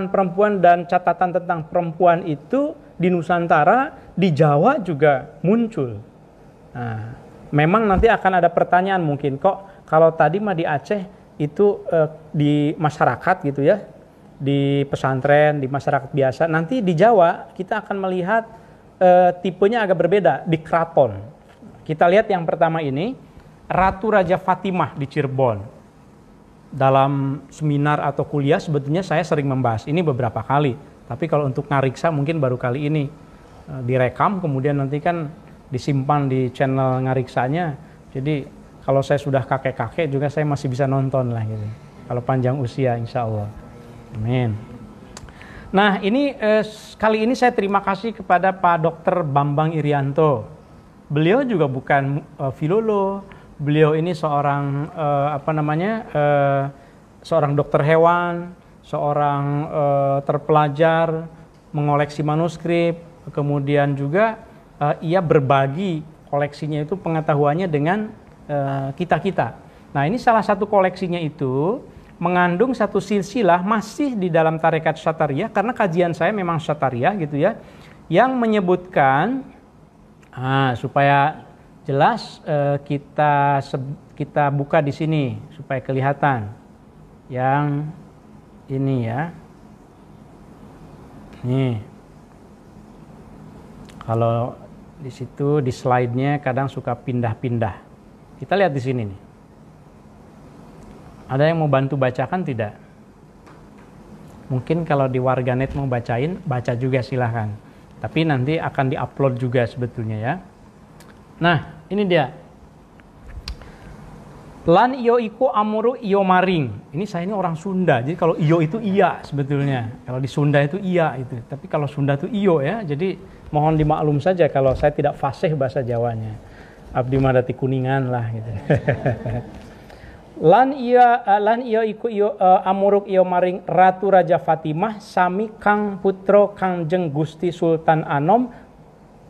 perempuan dan catatan tentang perempuan itu di Nusantara, di Jawa juga muncul. Nah, memang nanti akan ada pertanyaan mungkin, kok kalau tadi mah di Aceh itu di masyarakat gitu ya, di pesantren, di masyarakat biasa. Nanti di Jawa kita akan melihat tipenya agak berbeda di keraton. Kita lihat yang pertama ini, Ratu Raja Fatimah di Cirebon. Dalam seminar atau kuliah sebetulnya saya sering membahas ini beberapa kali. Tapi kalau untuk ngariksa mungkin baru kali ini direkam, kemudian nanti kan disimpan di channel ngariksanya. Jadi kalau saya sudah kakek-kakek juga saya masih bisa nonton lah gitu. Kalau panjang usia insya Allah. Amin. Nah ini kali ini saya terima kasih kepada Pak Dr. Bambang Irianto. Beliau juga bukan filolog. Beliau ini seorang seorang dokter hewan, seorang terpelajar, mengoleksi manuskrip, kemudian juga ia berbagi koleksinya itu pengetahuannya dengan kita-kita. Nah ini salah satu koleksinya itu mengandung satu silsilah masih di dalam tarekat Syatariah, karena kajian saya memang Syatariah gitu ya, yang menyebutkan supaya jelas kita buka di sini supaya kelihatan yang ini ya. Nih, kalau di situ di slide-nya kadang suka pindah-pindah. Kita lihat di sini nih. Ada yang mau bantu bacakan tidak? Mungkin kalau di warganet mau bacain, baca juga silahkan. Tapi nanti akan diupload juga sebetulnya ya. Nah, ini dia. Lan iyo iku amuru iyo maring. Ini saya ini orang Sunda. Jadi kalau iyo itu iya sebetulnya. Kalau di Sunda itu iya itu. Tapi kalau Sunda itu iyo ya. Jadi mohon dimaklum saja kalau saya tidak fasih bahasa Jawanya. Abdi madati kuningan lah gitu. Lan iyo iku iyo amuruk iyo maring Ratu Raja Fatimah sami kang putro Kangjeng Gusti Sultan Anom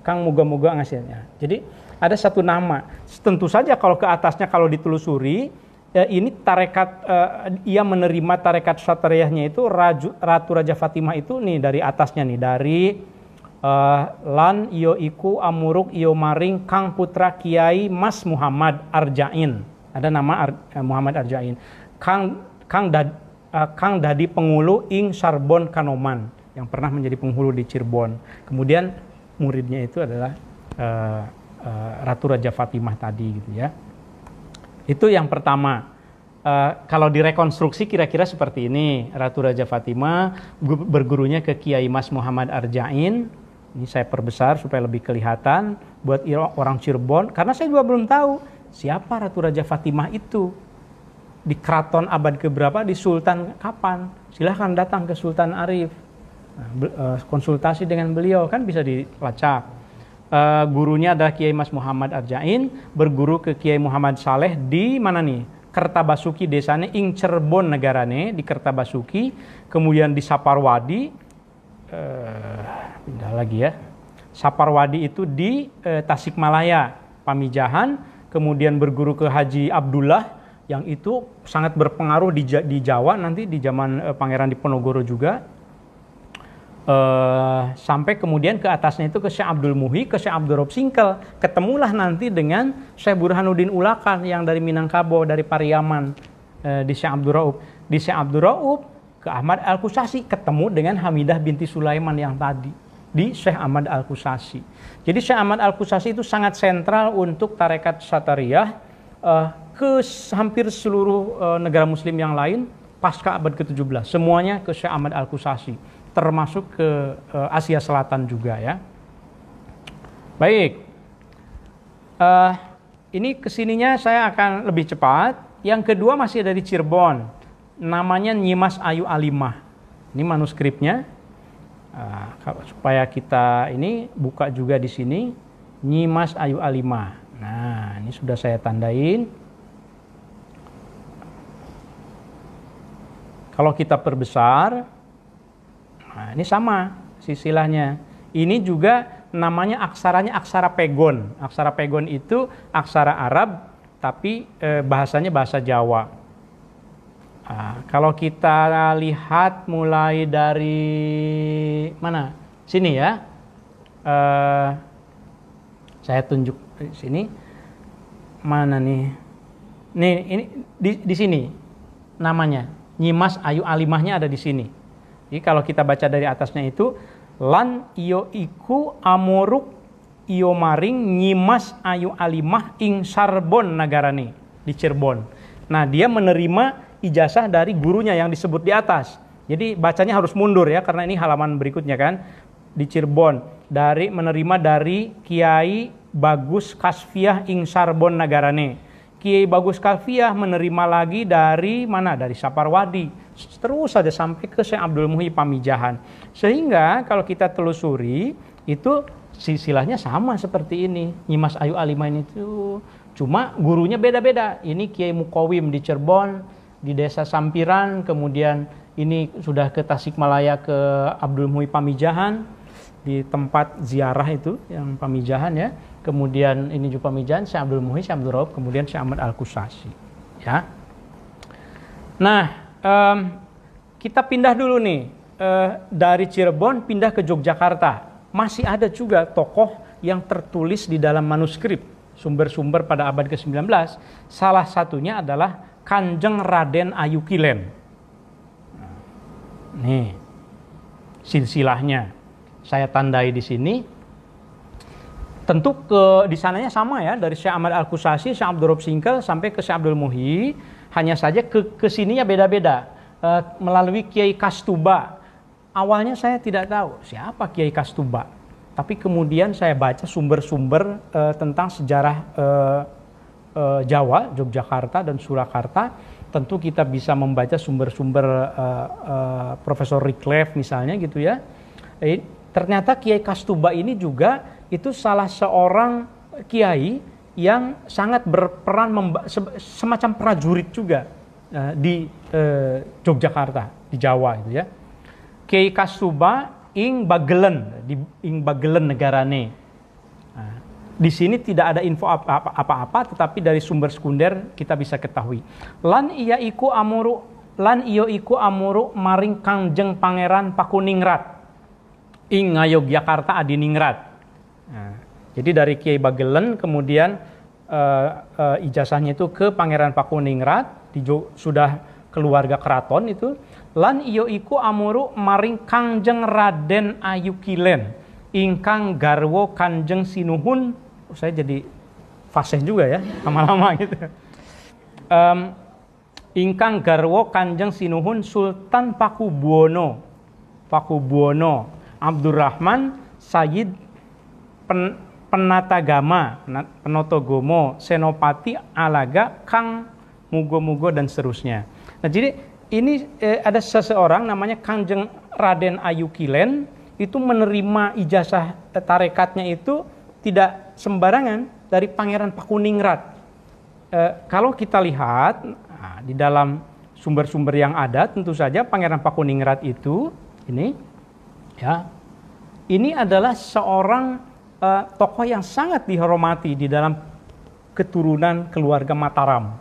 kang muga-muga ngasilnya. Jadi ada satu nama. Tentu saja kalau ke atasnya kalau ditelusuri, ini tarekat ia menerima tarekat Syatariahnya itu Ratu Raja Fatimah itu nih dari atasnya nih, dari lan iyo iku amuruk iyo maring kang putra Kiai Mas Muhammad Arjain. Ada nama Muhammad Arjain. Kang dadi penghulu ing Sarbon Kanoman, yang pernah menjadi penghulu di Cirebon. Kemudian muridnya itu adalah Ratu Raja Fatimah tadi gitu ya. Itu yang pertama. Kalau direkonstruksi kira-kira seperti ini. Ratu Raja Fatimah bergurunya ke Kiai Mas Muhammad Arjain. Ini saya perbesar supaya lebih kelihatan buat orang Cirebon, karena saya juga belum tahu siapa Ratu Raja Fatimah itu. Di keraton abad keberapa, di sultan kapan. Silahkan datang ke Sultan Arif. Konsultasi dengan beliau kan bisa dilacak. Gurunya adalah Kiai Mas Muhammad Arjain, berguru ke Kiai Muhammad Saleh di mana nih? Kertabasuki desanya ing Cirebon negarane, di Kertabasuki, kemudian di Saparwadi, pindah lagi ya. Saparwadi itu di Tasikmalaya, Pamijahan, kemudian berguru ke Haji Abdullah yang itu sangat berpengaruh di Jawa nanti di zaman Pangeran Diponegoro juga. Sampai kemudian ke atasnya itu ke Syekh Abdul Muhi, ke Syekh Abdul Raub Singkel. Ketemulah nanti dengan Syekh Burhanuddin Ulakan yang dari Minangkabau, dari Pariaman, di Syekh Abdul Raub. Di Syekh Abdul Raub ke Ahmad Al-Kusasi, ketemu dengan Hamidah binti Sulaiman yang tadi di Syekh Ahmad Al-Kusasi. Jadi Syekh Ahmad Al-Kusasi itu sangat sentral untuk tarekat Syatariah ke hampir seluruh negara muslim yang lain pasca abad ke-17. Semuanya ke Syekh Ahmad Al-Kusasi, termasuk ke Asia Selatan juga ya. Baik, ini kesininya saya akan lebih cepat. Yang kedua masih dari Cirebon, namanya Nyimas Ayu Alimah. Ini manuskripnya, supaya kita ini buka juga di sini, Nyimas Ayu Alimah. Nah, ini sudah saya tandain. Kalau kita perbesar, nah, ini sama silsilahnya. Ini juga namanya aksaranya aksara pegon. Aksara pegon itu aksara Arab, tapi bahasanya bahasa Jawa. Kalau kita lihat mulai dari mana? Sini ya. Saya tunjuk di sini. Mana nih? Nih, ini di sini namanya. Nyimas Ayu Alimahnya ada di sini. Jadi kalau kita baca dari atasnya itu lan iyo iku amuruk iyo maring nyimas Ayu Alimah ing Sarbon nagarane di Cirebon. Nah, dia menerima ijazah dari gurunya yang disebut di atas. Jadi bacanya harus mundur ya, karena ini halaman berikutnya kan. Di Cirebon, menerima dari Kiai Bagus Kasfiah ing Sarbon nagarane. Kiai Bagus Kasfiah menerima lagi dari mana? Dari Saparwadi. Terus saja sampai ke Syekh Abdul Muhyi Pamijahan. Sehingga kalau kita telusuri itu silsilahnya sama seperti ini. Nyimas Ayu Alimah ini tuh cuma gurunya beda-beda. Ini Kiai Mukawim di Cirebon, di Desa Sampiran, kemudian ini sudah ke Tasikmalaya ke Abdul Muhyi Pamijahan, di tempat ziarah itu yang Pamijahan ya. Kemudian ini juga Pamijahan, Syekh Abdul Muhyi, Syekh Abdul Rauf, kemudian Syekh Ahmad Al-Kusasi ya. Nah, kita pindah dulu nih dari Cirebon pindah ke Yogyakarta. Masih ada juga tokoh yang tertulis di dalam manuskrip sumber-sumber pada abad ke-19. Salah satunya adalah Kanjeng Raden Ayu Kilen. Nih, silsilahnya saya tandai di sini. Tentu di sananya sama ya, dari Syekh Ahmad Al-Kusasi, Syekh Abdul Rauf Singkel sampai ke Syekh Abdul Muhyi. Hanya saja ke sininya beda-beda. Melalui Kiai Kastuba. Awalnya saya tidak tahu siapa Kiai Kastuba. Tapi kemudian saya baca sumber-sumber tentang sejarah Jawa, Yogyakarta dan Surakarta. Tentu kita bisa membaca sumber-sumber Profesor Rickleff misalnya gitu ya. Ternyata Kiai Kastuba ini juga itu salah seorang kiai yang sangat berperan semacam prajurit juga di Yogyakarta, di Jawa itu ya. Kiai Kastuba ing Bagelen, ing Bagelen negarane. Nah, di sini tidak ada info apa-apa, tetapi dari sumber sekunder kita bisa ketahui. Lan iyo iku amuru maring Kangjeng Pangeran Pakuningrat ing Ngayogyakarta Adiningrat. Nah, jadi dari Kiai Bagelen kemudian ijazahnya itu ke Pangeran Pakuningrat, sudah keluarga keraton itu. Lan iyo iku amuru maring Kangjeng Raden Ayu Kilen ingkang garwo Kanjeng Sinuhun. Saya jadi fasih juga ya lama-lama gitu. Ingkang garwo Kanjeng Sinuhun Sultan Pakubuwono Abdurrahman Sayyid Penatagama, Penotogomo, Senopati Alaga, Kang Mugo-Mugo dan seterusnya. Nah, jadi ini ada seseorang namanya Kanjeng Raden Ayu Kilen itu menerima ijazah tarekatnya itu tidak sembarangan dari Pangeran Pakuningrat. Kalau kita lihat di dalam sumber-sumber yang ada, tentu saja Pangeran Pakuningrat itu ini ya, ini adalah seorang tokoh yang sangat dihormati di dalam keturunan keluarga Mataram,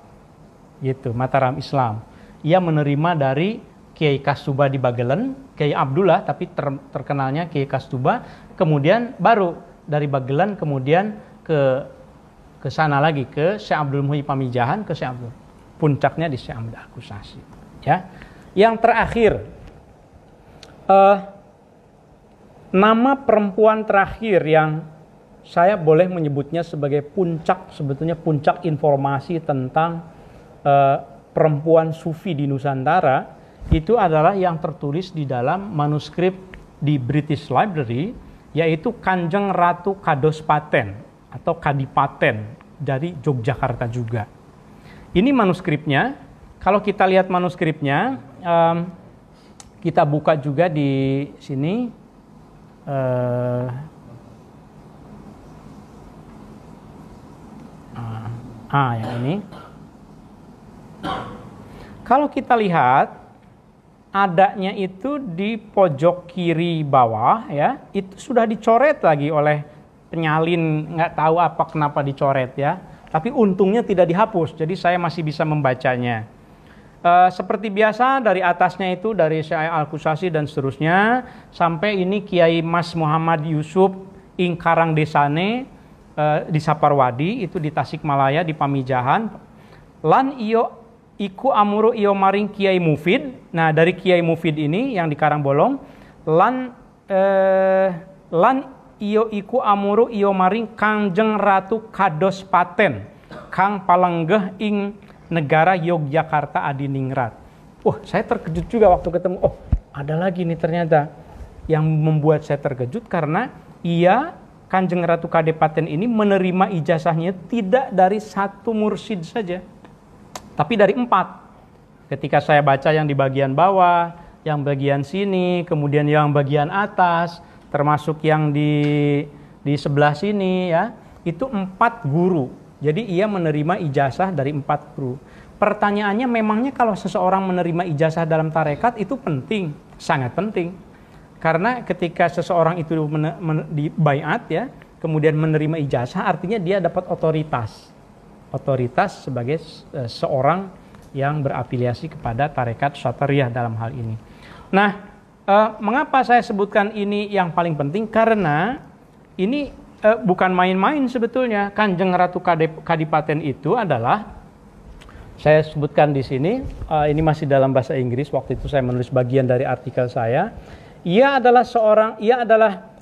gitu, Mataram Islam. Ia menerima dari Kiai Kastuba di Bagelen, Kiai Abdullah, tapi terkenalnya Kiai Kastuba. Kemudian baru dari Bagelen kemudian ke sana lagi ke Syekh Abdul Muhyi Pamijahan, ke Syekh Abdul. Puncaknya di Syekh Ahmad Al-Kusasi. Ya, yang terakhir. Nama perempuan terakhir yang saya boleh menyebutnya sebagai puncak, sebetulnya puncak informasi tentang perempuan sufi di Nusantara, itu adalah yang tertulis di dalam manuskrip di British Library, yaitu Kanjeng Ratu Kadospaten atau Kadipaten dari Yogyakarta juga. Ini manuskripnya. Kalau kita lihat manuskripnya, kita buka juga di sini. Yang ini. Kalau kita lihat adanya itu di pojok kiri bawah ya, itu sudah dicoret lagi oleh penyalin, nggak tahu apa kenapa dicoret ya. Tapi untungnya tidak dihapus, jadi saya masih bisa membacanya. Seperti biasa dari atasnya itu dari Syekh Al-Kusasi dan seterusnya sampai ini Kiai Mas Muhammad Yusuf ing Karangdesane di Saparwadi itu di Tasikmalaya di Pamijahan. Lan iyo iku amuru iyo maring Kiai Mufid. Nah dari Kiai Mufid ini yang di Karangbolong, lan iyo iku amuru iyo maring Kangjeng Ratu Kados Paten kang palenggeh ing negara Yogyakarta Adiningrat. Saya terkejut juga waktu ketemu. Ada lagi nih ternyata. Yang membuat saya terkejut karena Kanjeng Ratu Kadepaten ini menerima ijazahnya tidak dari satu mursyid saja, tapi dari 4. Ketika saya baca yang di bagian bawah, yang bagian sini, kemudian yang bagian atas, termasuk yang di sebelah sini ya, itu 4 guru. Jadi ia menerima ijazah dari 4 guru. Pertanyaannya memangnya kalau seseorang menerima ijazah dalam tarekat itu penting? Sangat penting. Karena ketika seseorang itu di baiat ya, kemudian menerima ijazah artinya dia dapat otoritas. Otoritas sebagai seorang yang berafiliasi kepada tarekat Syatariah dalam hal ini. Nah, mengapa saya sebutkan ini yang paling penting? Karena ini bukan main-main sebetulnya. Kanjeng Ratu Kadipaten itu adalah, saya sebutkan di sini, ini masih dalam bahasa Inggris, waktu itu saya menulis bagian dari artikel saya. Ia adalah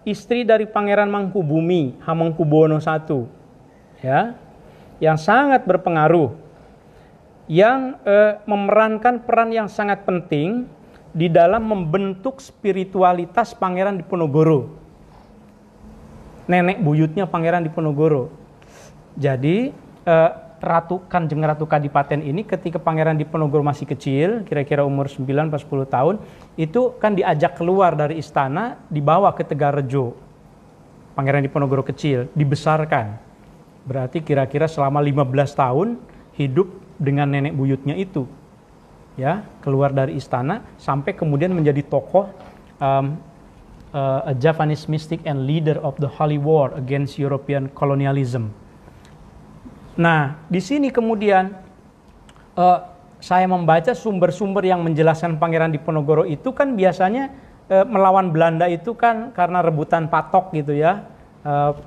istri dari Pangeran Mangkubumi, Hamengkubuwono I, ya, yang sangat berpengaruh, yang memerankan peran yang sangat penting di dalam membentuk spiritualitas Pangeran Diponegoro, nenek buyutnya Pangeran Diponegoro. Jadi Kanjeng Ratu Kadipaten ini ketika Pangeran Diponegoro masih kecil, kira-kira umur 9-10 tahun, itu kan diajak keluar dari istana, dibawa ke Tegarejo. Pangeran Diponegoro kecil, dibesarkan. Berarti kira-kira selama 15 tahun hidup dengan nenek buyutnya itu. Ya, keluar dari istana sampai kemudian menjadi tokoh a Japanese mystic and leader of the Holy War against European colonialism. Nah, di sini kemudian saya membaca sumber-sumber yang menjelaskan Pangeran Diponegoro itu kan biasanya melawan Belanda itu kan karena rebutan patok gitu ya,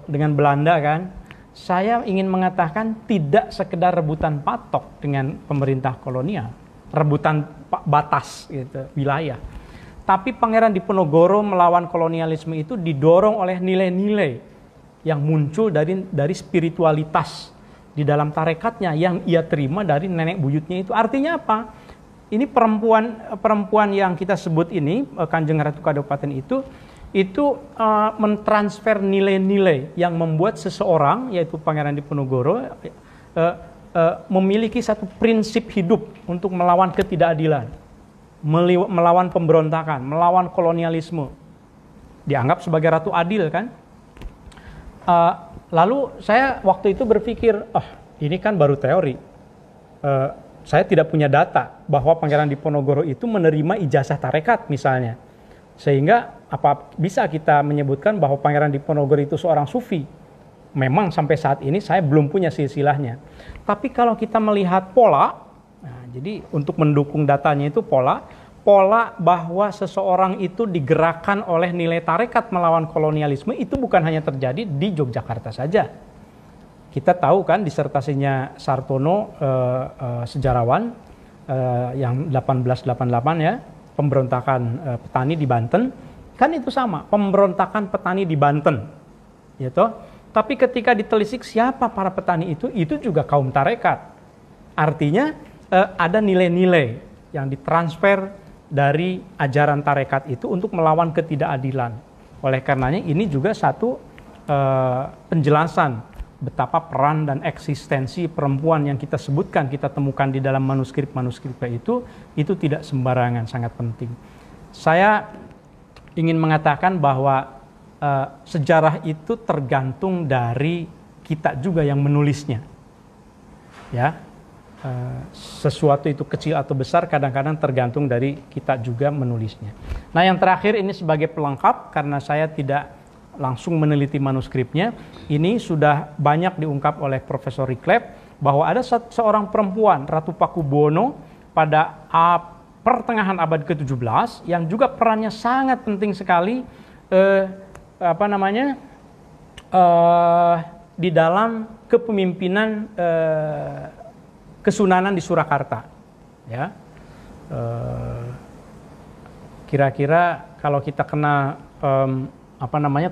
dengan Belanda kan. Saya ingin mengatakan tidak sekedar rebutan patok dengan pemerintah kolonial, rebutan batas gitu, wilayah. Tapi Pangeran Diponegoro melawan kolonialisme itu didorong oleh nilai-nilai yang muncul dari spiritualitas di dalam tarekatnya yang ia terima dari nenek buyutnya itu. Artinya apa? Ini perempuan yang kita sebut ini, Kanjeng Ratu Kabupaten itu mentransfer nilai-nilai yang membuat seseorang, yaitu Pangeran Diponegoro, memiliki satu prinsip hidup untuk melawan ketidakadilan, melawan pemberontakan, melawan kolonialisme. Dianggap sebagai ratu adil kan? Lalu saya waktu itu berpikir, ini kan baru teori. Saya tidak punya data bahwa Pangeran Diponegoro itu menerima ijazah tarekat misalnya. Sehingga bisa kita menyebutkan bahwa Pangeran Diponegoro itu seorang sufi. Memang sampai saat ini saya belum punya silsilahnya. Tapi kalau kita melihat pola, jadi untuk mendukung datanya itu pola bahwa seseorang itu digerakkan oleh nilai tarekat melawan kolonialisme itu bukan hanya terjadi di Yogyakarta saja. Kita tahu kan disertasinya Sartono, sejarawan, yang 1888 ya, pemberontakan petani di Banten, kan itu sama, pemberontakan petani di Banten, gitu. Tapi ketika ditelisik siapa para petani itu juga kaum tarekat. Artinya ada nilai-nilai yang ditransfer dari ajaran tarekat itu untuk melawan ketidakadilan. Oleh karenanya ini juga satu penjelasan betapa peran dan eksistensi perempuan yang kita sebutkan, kita temukan di dalam manuskrip-manuskrip itu tidak sembarangan, sangat penting. Saya ingin mengatakan bahwa sejarah itu tergantung dari kita juga yang menulisnya. Ya. sesuatu itu kecil atau besar kadang-kadang tergantung dari kita juga menulisnya. Nah, yang terakhir ini sebagai pelengkap karena saya tidak langsung meneliti manuskripnya, ini sudah banyak diungkap oleh Profesor Riklep bahwa ada seorang perempuan, Ratu Pakubuwono pada pertengahan abad ke-17 yang juga perannya sangat penting sekali di dalam kepemimpinan Kesunanan di Surakarta, ya. Kira-kira kalau kita kenal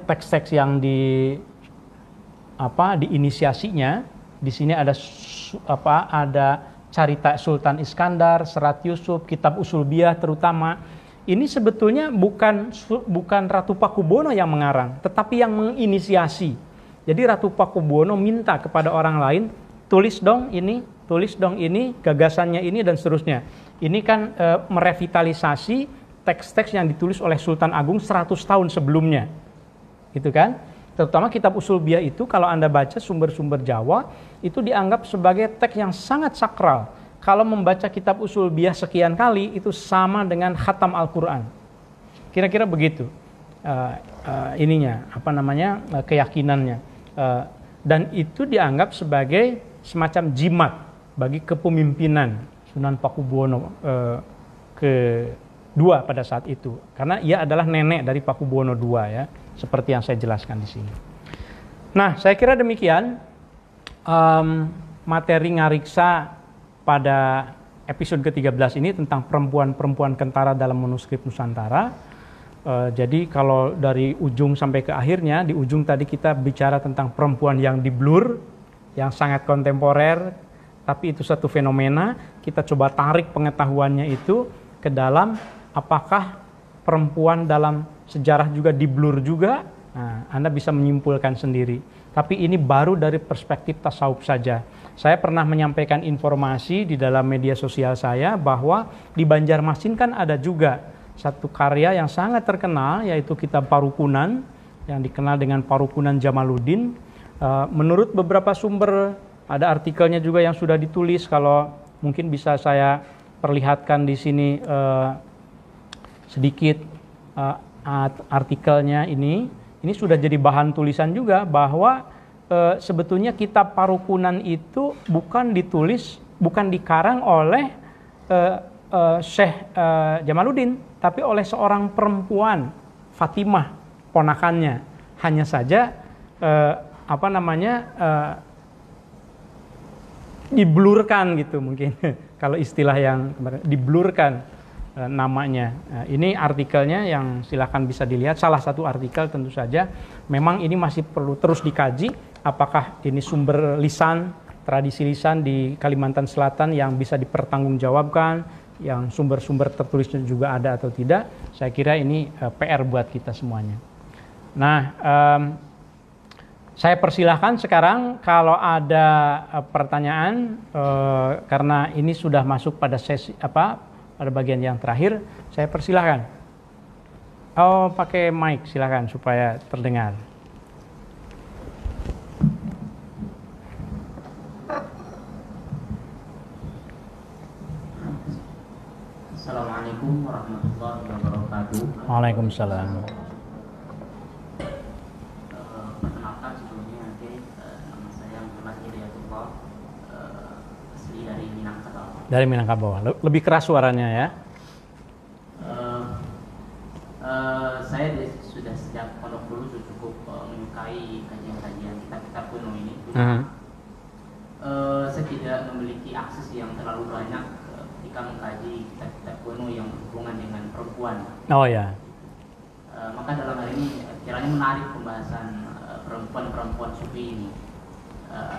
teks-teks yang diinisiasinya, di sini ada Carita Sultan Iskandar, Serat Yusuf, Kitab Usul Biyah terutama. Ini sebetulnya bukan Ratu Pakubuwono yang mengarang, tetapi yang menginisiasi. Jadi Ratu Pakubuwono minta kepada orang lain, tulis dong ini, gagasannya ini, dan seterusnya. Ini kan merevitalisasi teks-teks yang ditulis oleh Sultan Agung 100 tahun sebelumnya. Gitu kan? Terutama Kitab Usul Biyah itu kalau Anda baca sumber-sumber Jawa, itu dianggap sebagai teks yang sangat sakral. Kalau membaca Kitab Usul Biyah sekian kali, itu sama dengan khatam Al-Quran. Kira-kira begitu keyakinannya. Dan itu dianggap sebagai semacam jimat bagi kepemimpinan Sunan Pakubuwono kedua pada saat itu, karena ia adalah nenek dari Pakubuwono II, ya, seperti yang saya jelaskan di sini. Nah, saya kira demikian materi ngariksa pada episode ke-13 ini tentang perempuan-perempuan kentara dalam manuskrip Nusantara. Jadi kalau dari ujung sampai ke akhirnya, di ujung tadi kita bicara tentang perempuan yang diblur, yang sangat kontemporer, tapi itu satu fenomena. Kita coba tarik pengetahuannya itu ke dalam apakah perempuan dalam sejarah juga diblur juga. Nah, Anda bisa menyimpulkan sendiri. Tapi ini baru dari perspektif tasawuf saja. Saya pernah menyampaikan informasi di dalam media sosial saya bahwa di Banjarmasin kan ada juga satu karya yang sangat terkenal, yaitu Kitab Parukunan, yang dikenal dengan Parukunan Jamaluddin. Menurut beberapa sumber, ada artikelnya juga yang sudah ditulis. Kalau mungkin bisa saya perlihatkan di sini sedikit artikelnya ini sudah jadi bahan tulisan juga, bahwa sebetulnya Kitab Parukunan itu bukan dikarang oleh Syekh Jamaluddin, tapi oleh seorang perempuan, Fatimah, ponakannya. Hanya saja diblurkan gitu mungkin kalau istilah yang kemarin, diblurkan namanya. Ini artikelnya yang silahkan bisa dilihat, salah satu artikel tentu saja. Memang ini masih perlu terus dikaji, apakah ini sumber lisan, tradisi lisan di Kalimantan Selatan yang bisa dipertanggungjawabkan, yang sumber-sumber tertulisnya juga ada atau tidak. Saya kira ini PR buat kita semuanya. Nah, saya persilahkan sekarang kalau ada pertanyaan, karena ini sudah masuk pada sesi pada bagian yang terakhir, saya persilahkan. Oh, pakai mic silakan supaya terdengar. Assalamualaikum warahmatullahi wabarakatuh. Waalaikumsalam. Perkenalkan sebelumnya nama saya Muhammad Hidayatullah, asli dari Minangkabau. Dari Minangkabau. Lebih keras suaranya ya. Saya sudah sejak pondok dulu cukup menyukai kajian-kajian kitab-kitab kuno ini. Saya tidak memiliki akses yang terlalu banyak ketika mengkaji kitab-kitab kuno yang berhubungan dengan perempuan. Oh ya. Maka dalam hal ini kiranya menarik pembahasan perempuan-perempuan sufi ini.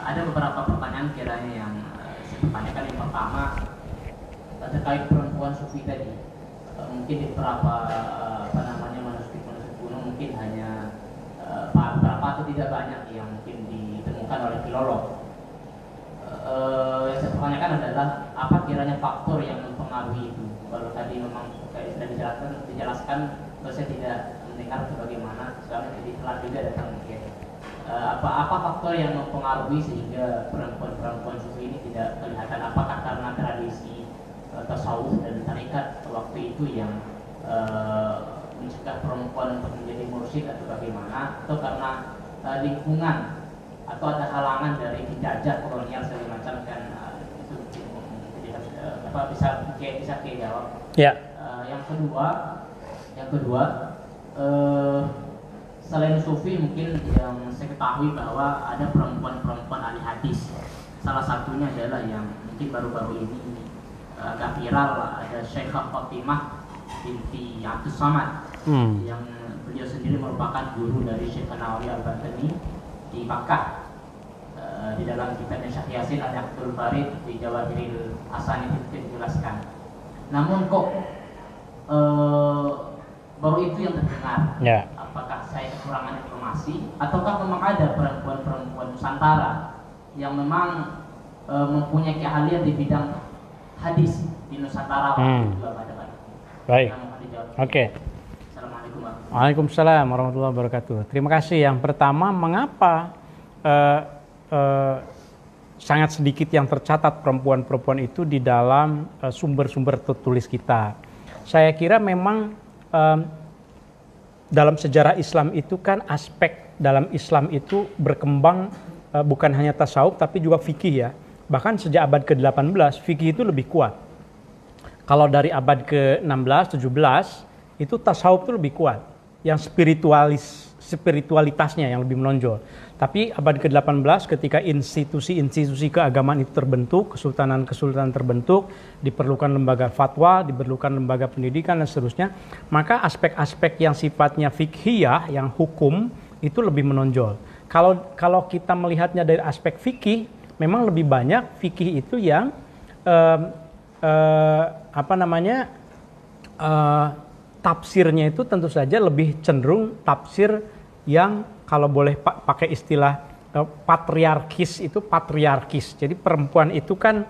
Ada beberapa pertanyaan kiranya yang saya tanyakan. Yang pertama terkait perempuan sufi tadi. Mungkin di beberapa manuskrip kuno mungkin hanya beberapa atau tidak banyak yang mungkin ditemukan oleh filolog. Yang saya pertanyakan adalah apa kiranya faktor yang mempengaruhi itu. Kalau tadi memang sudah dijelaskan, saya tidak mendengar bagaimana, soalnya jadi telat juga datang mungkin. Apa faktor yang mempengaruhi sehingga perempuan-perempuan sufi ini tidak kelihatan? Apakah tasawuf dan tarekat waktu itu yang mencegah perempuan untuk menjadi mursyid atau bagaimana, atau karena lingkungan atau ada halangan dari penjajah kolonial segala macam kan, itu bisa jawab. Ya. Yang kedua selain sufi mungkin yang saya ketahui bahwa ada perempuan-perempuan ahli hadis. Salah satunya adalah yang mungkin baru-baru ini agak viral, ada Syekhah Fatimah binti Abdus Samad, yang beliau sendiri merupakan guru dari Syekh Nawawi Al-Batani di Makkah. Di dalam kitabnya Syekh Yasin Al-Abdul Farid di Jawahiril Asani itu dijelaskan. Namun kok baru itu yang terdengar. Ya. Apakah saya kekurangan informasi ataukah memang ada perempuan-perempuan Nusantara yang memang mempunyai keahlian di bidang hadis di Nusantara? Baik. Oke. Assalamualaikum warahmatullahi wabarakatuh. Waalaikumsalam warahmatullahi wabarakatuh. Terima kasih. Yang pertama, mengapa sangat sedikit yang tercatat perempuan-perempuan itu di dalam sumber-sumber tertulis kita? Saya kira memang dalam sejarah Islam itu kan aspek dalam Islam itu berkembang bukan hanya tasawuf tapi juga fikih ya. Bahkan sejak abad ke-18 fikih itu lebih kuat. Kalau dari abad ke-16, 17 itu tasawuf itu lebih kuat. Yang spiritualitasnya yang lebih menonjol. Tapi abad ke-18 ketika institusi-institusi keagamaan itu terbentuk, kesultanan-kesultanan terbentuk, diperlukan lembaga fatwa, diperlukan lembaga pendidikan dan seterusnya, maka aspek-aspek yang sifatnya fikhiyah, yang hukum itu lebih menonjol. Kalau kita melihatnya dari aspek fikih, memang lebih banyak fikih itu yang tafsirnya itu tentu saja lebih cenderung tafsir yang kalau boleh pakai istilah patriarkis. Jadi perempuan itu kan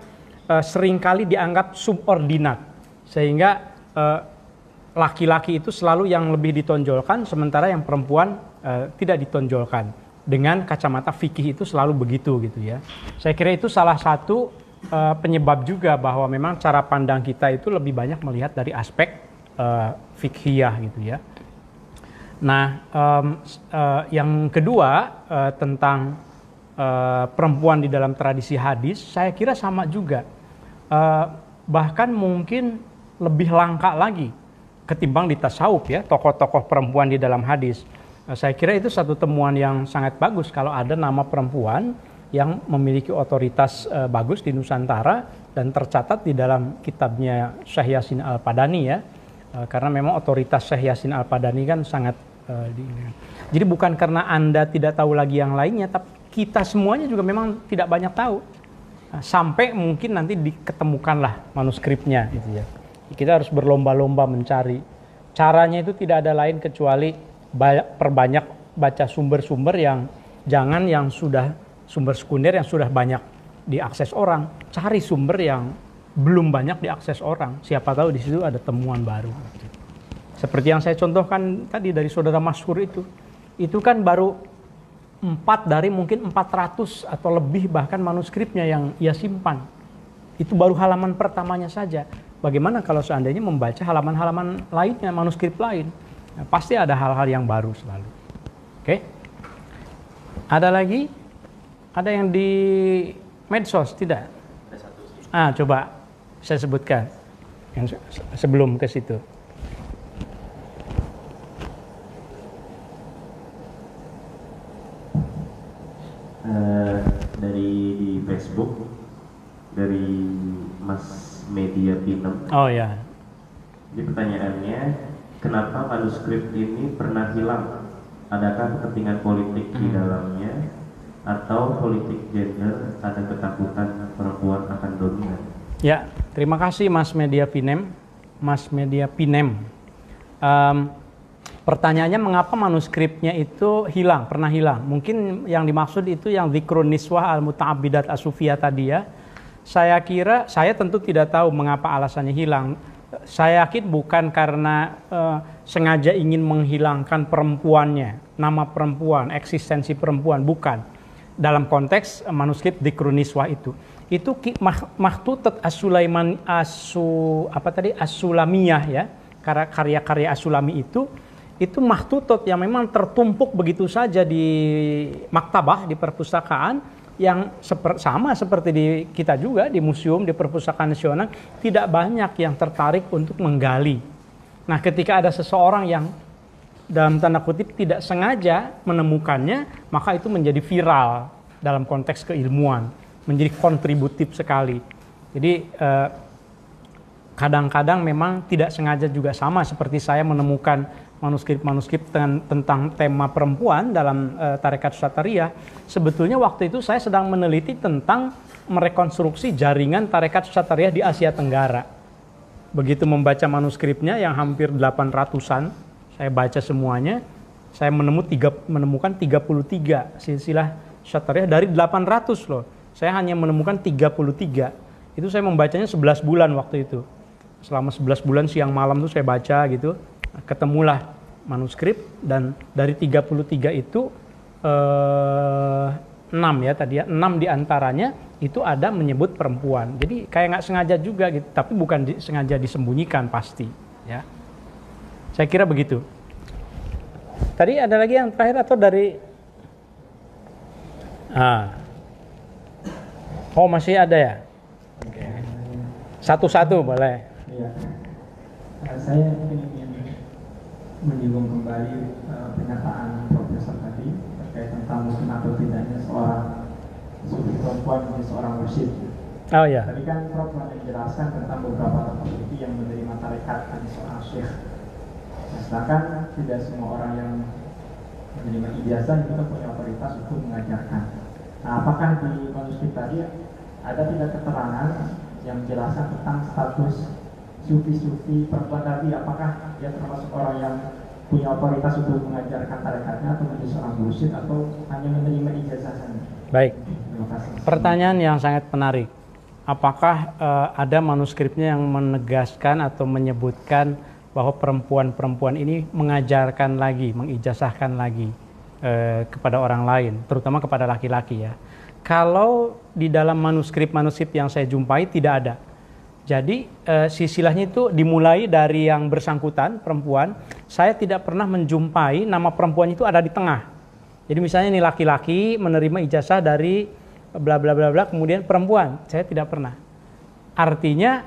seringkali dianggap subordinat, sehingga laki-laki itu selalu yang lebih ditonjolkan, sementara yang perempuan tidak ditonjolkan. Dengan kacamata fikih itu selalu begitu gitu ya. Saya kira itu salah satu penyebab juga bahwa memang cara pandang kita itu lebih banyak melihat dari aspek fikhiyah gitu ya. Nah, yang kedua tentang perempuan di dalam tradisi hadis, saya kira sama juga. Bahkan mungkin lebih langka lagi ketimbang di tasawuf ya, tokoh-tokoh perempuan di dalam hadis. Saya kira itu satu temuan yang sangat bagus kalau ada nama perempuan yang memiliki otoritas bagus di Nusantara dan tercatat di dalam kitabnya Syekh Yasin Al-Padani ya. Karena memang otoritas Syekh Yasin Al-Padani kan sangat jadi bukan karena Anda tidak tahu lagi yang lainnya, tapi kita semuanya juga memang tidak banyak tahu. Sampai mungkin nanti diketemukanlah manuskripnya gitu ya. Kita harus berlomba-lomba mencari. Caranya itu tidak ada lain kecuali perbanyak baca sumber-sumber yang jangan yang sudah sumber sekunder yang sudah banyak diakses orang. Cari sumber yang belum banyak diakses orang. Siapa tahu di situ ada temuan baru. Seperti yang saya contohkan tadi dari saudara Masyhur itu kan baru 4 dari mungkin 400 atau lebih bahkan manuskripnya yang ia simpan. Itu baru halaman pertamanya saja. Bagaimana kalau seandainya membaca halaman-halaman lainnya, manuskrip lain? Nah, pasti ada hal-hal yang baru selalu. Oke? Ada lagi? Ada yang di medsos? Tidak? Coba saya sebutkan yang sebelum ke situ. Dari di Facebook dari Mas Media Pinem. Oh ya. Jadi pertanyaannya, kenapa manuskrip ini pernah hilang? Adakah kepentingan politik di dalamnya atau politik gender, ada ketakutan perempuan akan dominan? Ya, terima kasih Mas Media Pinem. Mas Media Pinem. Pertanyaannya mengapa manuskripnya itu hilang, pernah hilang. Mungkin yang dimaksud itu yang Dzikrun Niswah Al-Muta'abbidat As-Sufiyah tadi ya. Saya kira, saya tentu tidak tahu mengapa alasannya hilang. Saya yakin bukan karena sengaja ingin menghilangkan perempuannya, nama perempuan, eksistensi perempuan, bukan. Dalam konteks manuskrip Dzikrun Niswah itu itu Makhtutat As-Sulaiman As-Sulamiyah ya, karya-karya As-Sulami itu makhtutot yang memang tertumpuk begitu saja di maktabah, di perpustakaan, yang sama seperti di kita juga di museum, di perpustakaan nasional, tidak banyak yang tertarik untuk menggali. Nah, ketika ada seseorang yang dalam tanda kutip tidak sengaja menemukannya, maka itu menjadi viral dalam konteks keilmuan, menjadi kontributif sekali. Jadi kadang-kadang memang tidak sengaja juga, sama seperti saya menemukan manuskrip-manuskrip tentang tema perempuan dalam tarekat Syatariah. Sebetulnya waktu itu saya sedang meneliti tentang merekonstruksi jaringan tarekat Syatariah di Asia Tenggara. Begitu membaca manuskripnya yang hampir 800-an, saya baca semuanya, saya menemukan 33 silsilah Syatariah dari 800 loh. Saya hanya menemukan 33. Itu saya membacanya 11 bulan waktu itu. Selama 11 bulan siang malam tuh saya baca gitu. Ketemulah manuskrip, dan dari 33 itu 6 ya tadi ya, 6 diantaranya itu ada menyebut perempuan. Jadi kayak nggak sengaja juga gitu, tapi bukan sengaja disembunyikan pasti ya. Saya kira begitu. Tadi ada lagi yang terakhir atau dari oh masih ada ya? Oke. Satu-satu boleh. Iya. Saya ingin menyinggung kembali pernyataan Profesor tadi terkait tentang mungkin atau tidaknya seorang sufi perempuan menjadi seorang mursyid. Oh ya. Tadi kan Prof menjelaskan tentang beberapa tokoh sufi yang menerima tarekat dari seorang syekh. Nah, sedangkan tidak semua orang yang menerima ijazah itu punya otoritas untuk mengajarkan. Nah, apakah di manuskrip tadi ada tidak keterangan yang menjelaskan tentang status sufi-sufi perempuan tadi, apakah dia termasuk orang yang punya otoritas untuk mengajarkan tarekatnya atau menjadi seorang mursyid atau hanya menerima ijazah saja? Baik. Terima kasih. Pertanyaan yang sangat menarik. Apakah ada manuskripnya yang menegaskan atau menyebutkan bahwa perempuan-perempuan ini mengajarkan lagi, mengijazahkan lagi kepada orang lain, terutama kepada laki-laki ya? Kalau di dalam manuskrip-manuskrip yang saya jumpai tidak ada. Jadi silsilahnya itu dimulai dari yang bersangkutan, perempuan. Saya tidak pernah menjumpai nama perempuan itu ada di tengah. Jadi misalnya ini laki-laki menerima ijazah dari bla bla bla bla, kemudian perempuan. Saya tidak pernah. Artinya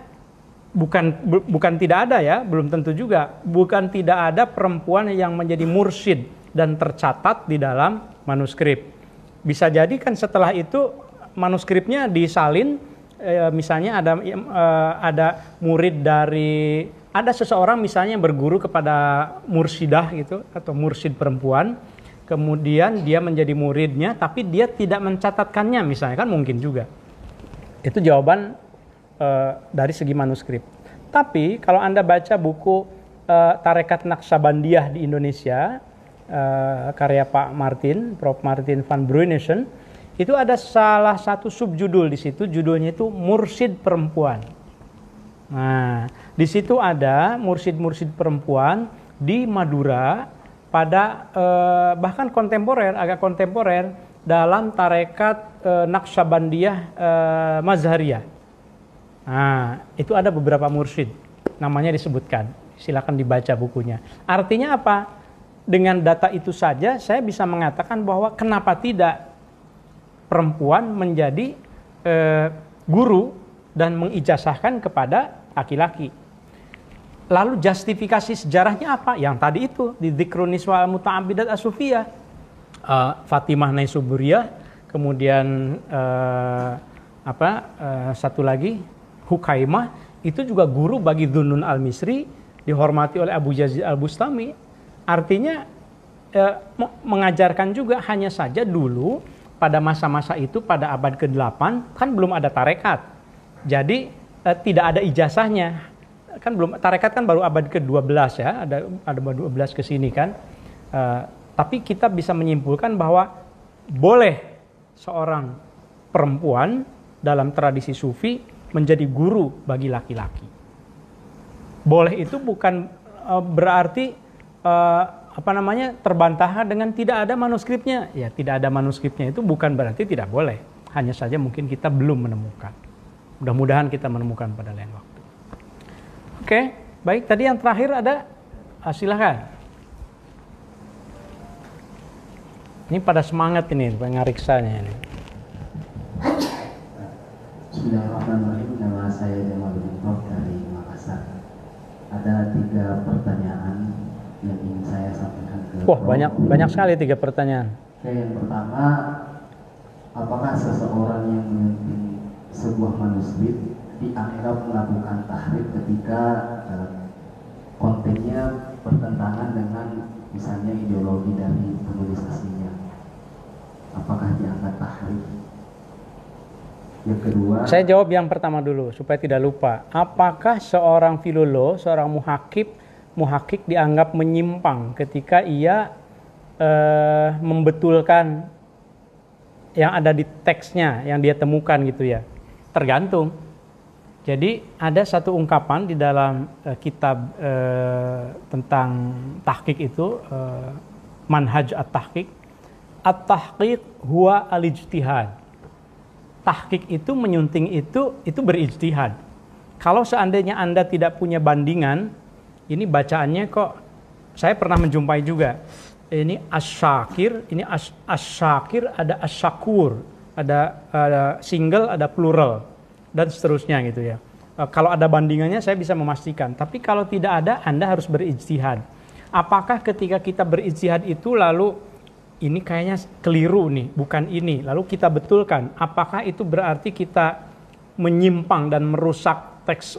bukan tidak ada ya, belum tentu juga. Bukan tidak ada perempuan yang menjadi mursyid dan tercatat di dalam manuskrip. Bisa jadi kan setelah itu manuskripnya disalin. Misalnya ada murid dari, ada seseorang misalnya yang berguru kepada mursyidah gitu atau mursyid perempuan, kemudian dia menjadi muridnya tapi dia tidak mencatatkannya misalnya, kan mungkin juga. Itu jawaban dari segi manuskrip. Tapi kalau Anda baca buku Tarekat Naqsabandiyah di Indonesia, karya Pak Martin, Prof. Martin van Bruynesen, itu ada salah satu subjudul di situ, judulnya itu Mursyid Perempuan. Nah, di situ ada mursyid-mursyid perempuan di Madura pada bahkan kontemporer, agak kontemporer dalam tarekat Naqsabandiyah Mazhariyah. Nah, itu ada beberapa mursyid, namanya disebutkan. Silakan dibaca bukunya. Artinya apa? Dengan data itu saja saya bisa mengatakan bahwa kenapa tidak perempuan menjadi guru dan mengijazahkan kepada laki-laki. Lalu justifikasi sejarahnya apa? Yang tadi itu di Dzikrun Niswa al-Muta'abbidat as-Sufiyah, Fatimah Naisuburiyah, kemudian satu lagi Hukaimah, itu juga guru bagi Dhunnun al-Misri, dihormati oleh Abu Yazid al-Bustami. Artinya mengajarkan juga, hanya saja dulu pada masa-masa itu, pada abad ke-8 kan belum ada tarekat, jadi tidak ada ijazahnya, kan belum, tarekat kan baru abad ke-12 ya, ada abad 12 ke sini kan. Tapi kita bisa menyimpulkan bahwa boleh seorang perempuan dalam tradisi sufi menjadi guru bagi laki-laki. Boleh itu bukan berarti terbantahkan dengan tidak ada manuskripnya. Ya, tidak ada manuskripnya itu bukan berarti tidak boleh. hanya saja mungkin kita belum menemukan. Mudah-mudahan kita menemukan pada lain waktu. Oke, baik. Tadi yang terakhir ada, silakan. Ini pada semangat ini pengariksanya ini. Bismillahirrahmanirrahim. Nama saya Jamaluddin Prof dari Makassar. Ada 3 pertanyaan yang ingin saya sampaikan ke Wah, Prof. banyak sekali 3 pertanyaan. Oke, yang pertama, apakah seseorang yang menyunting sebuah manuskrip dianggap melakukan tahrif ketika kontennya bertentangan dengan misalnya ideologi dari penulis aslinya? Apakah dianggap tahrif? Yang kedua, Saya jawab yang pertama dulu supaya tidak lupa. Apakah seorang filolog, seorang muhakik dianggap menyimpang ketika ia membetulkan yang ada di teksnya yang dia temukan gitu ya? Tergantung. Jadi ada satu ungkapan di dalam kitab tentang tahqiq itu, manhaj at-tahqiq. At-tahqiq huwa al-ijtihad. Tahqiq itu, menyunting itu berijtihad. Kalau seandainya Anda tidak punya bandingan, ini bacaannya kok saya pernah menjumpai juga. Ini as-syakir, ini as-syakir, ada as-syakur, ada single, ada plural, dan seterusnya gitu ya. Kalau ada bandingannya saya bisa memastikan. Tapi kalau tidak ada, Anda harus berijtihad. Apakah ketika kita berijtihad itu lalu ini kayaknya keliru nih, bukan ini, lalu kita betulkan, apakah itu berarti kita menyimpang dan merusak teks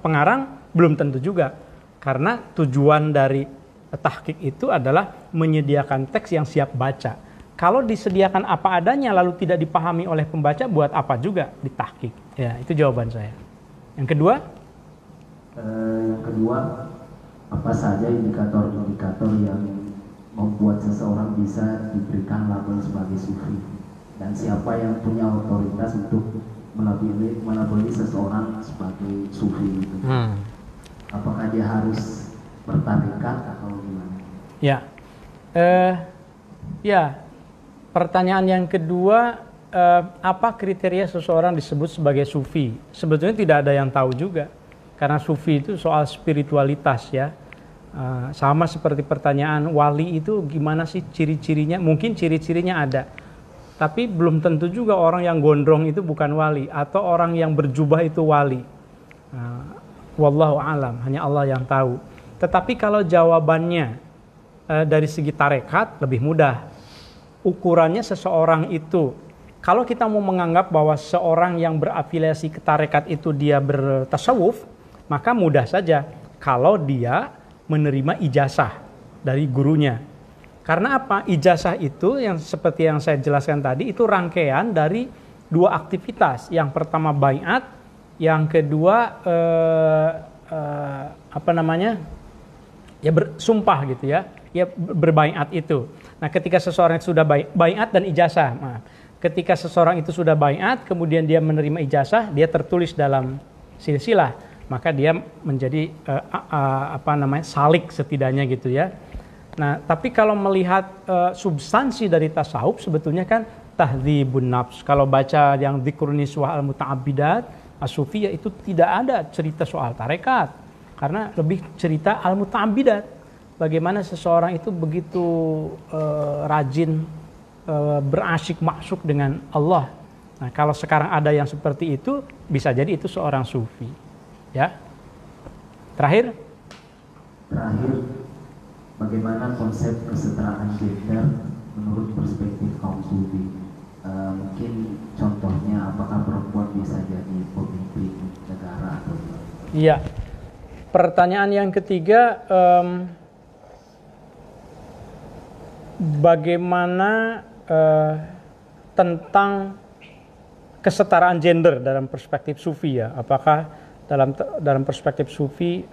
pengarang? Belum tentu juga, karena tujuan dari tahqiq itu adalah menyediakan teks yang siap baca. Kalau disediakan apa adanya lalu tidak dipahami oleh pembaca, buat apa juga ditahqiq? Ya, itu jawaban saya. Yang kedua? Yang kedua, apa saja indikator-indikator yang membuat seseorang bisa diberikan label sebagai sufi, dan siapa yang punya otoritas untuk melabeli seseorang sebagai sufi itu? Apakah dia harus bertarikat atau gimana? Ya, pertanyaan yang kedua, apa kriteria seseorang disebut sebagai sufi? Sebetulnya tidak ada yang tahu juga, karena sufi itu soal spiritualitas ya. Sama seperti pertanyaan wali itu gimana sih ciri-cirinya? Mungkin ciri-cirinya ada, tapi belum tentu juga orang yang gondrong itu bukan wali, atau orang yang berjubah itu wali. Wallahu alam, hanya Allah yang tahu. Tetapi kalau jawabannya dari segi tarekat lebih mudah. Ukurannya seseorang itu, kalau kita mau menganggap bahwa seorang yang berafiliasi ke tarekat itu dia bertasawuf, maka mudah saja kalau dia menerima ijazah dari gurunya. Karena apa? Ijazah itu yang seperti yang saya jelaskan tadi, itu rangkaian dari 2 aktivitas. Yang pertama baiat, yang kedua ya bersumpah gitu ya. Ya berbaiat itu. Nah, ketika seseorang itu sudah baiat dan ijazah, ketika seseorang itu sudah baiat, kemudian dia menerima ijazah, dia tertulis dalam silsilah, maka dia menjadi salik setidaknya gitu ya. Nah, tapi kalau melihat substansi dari tasawuf sebetulnya kan tahdzibun nafs. Kalau baca yang dzikrun niswah al-muta'abbidat as-sufiyah itu tidak ada cerita soal tarekat, karena lebih cerita al-muta'abbidat. Bagaimana seseorang itu begitu rajin berasyik maksuk dengan Allah. Nah, kalau sekarang ada yang seperti itu, bisa jadi itu seorang sufi. Ya. Terakhir, bagaimana konsep kesetaraan gender menurut perspektif kaum sufi? Mungkin contohnya, apakah perempuan bisa jadi pemimpin negara atau tidak? Iya. Pertanyaan yang ketiga, bagaimana tentang kesetaraan gender dalam perspektif sufi ya? Apakah dalam perspektif sufi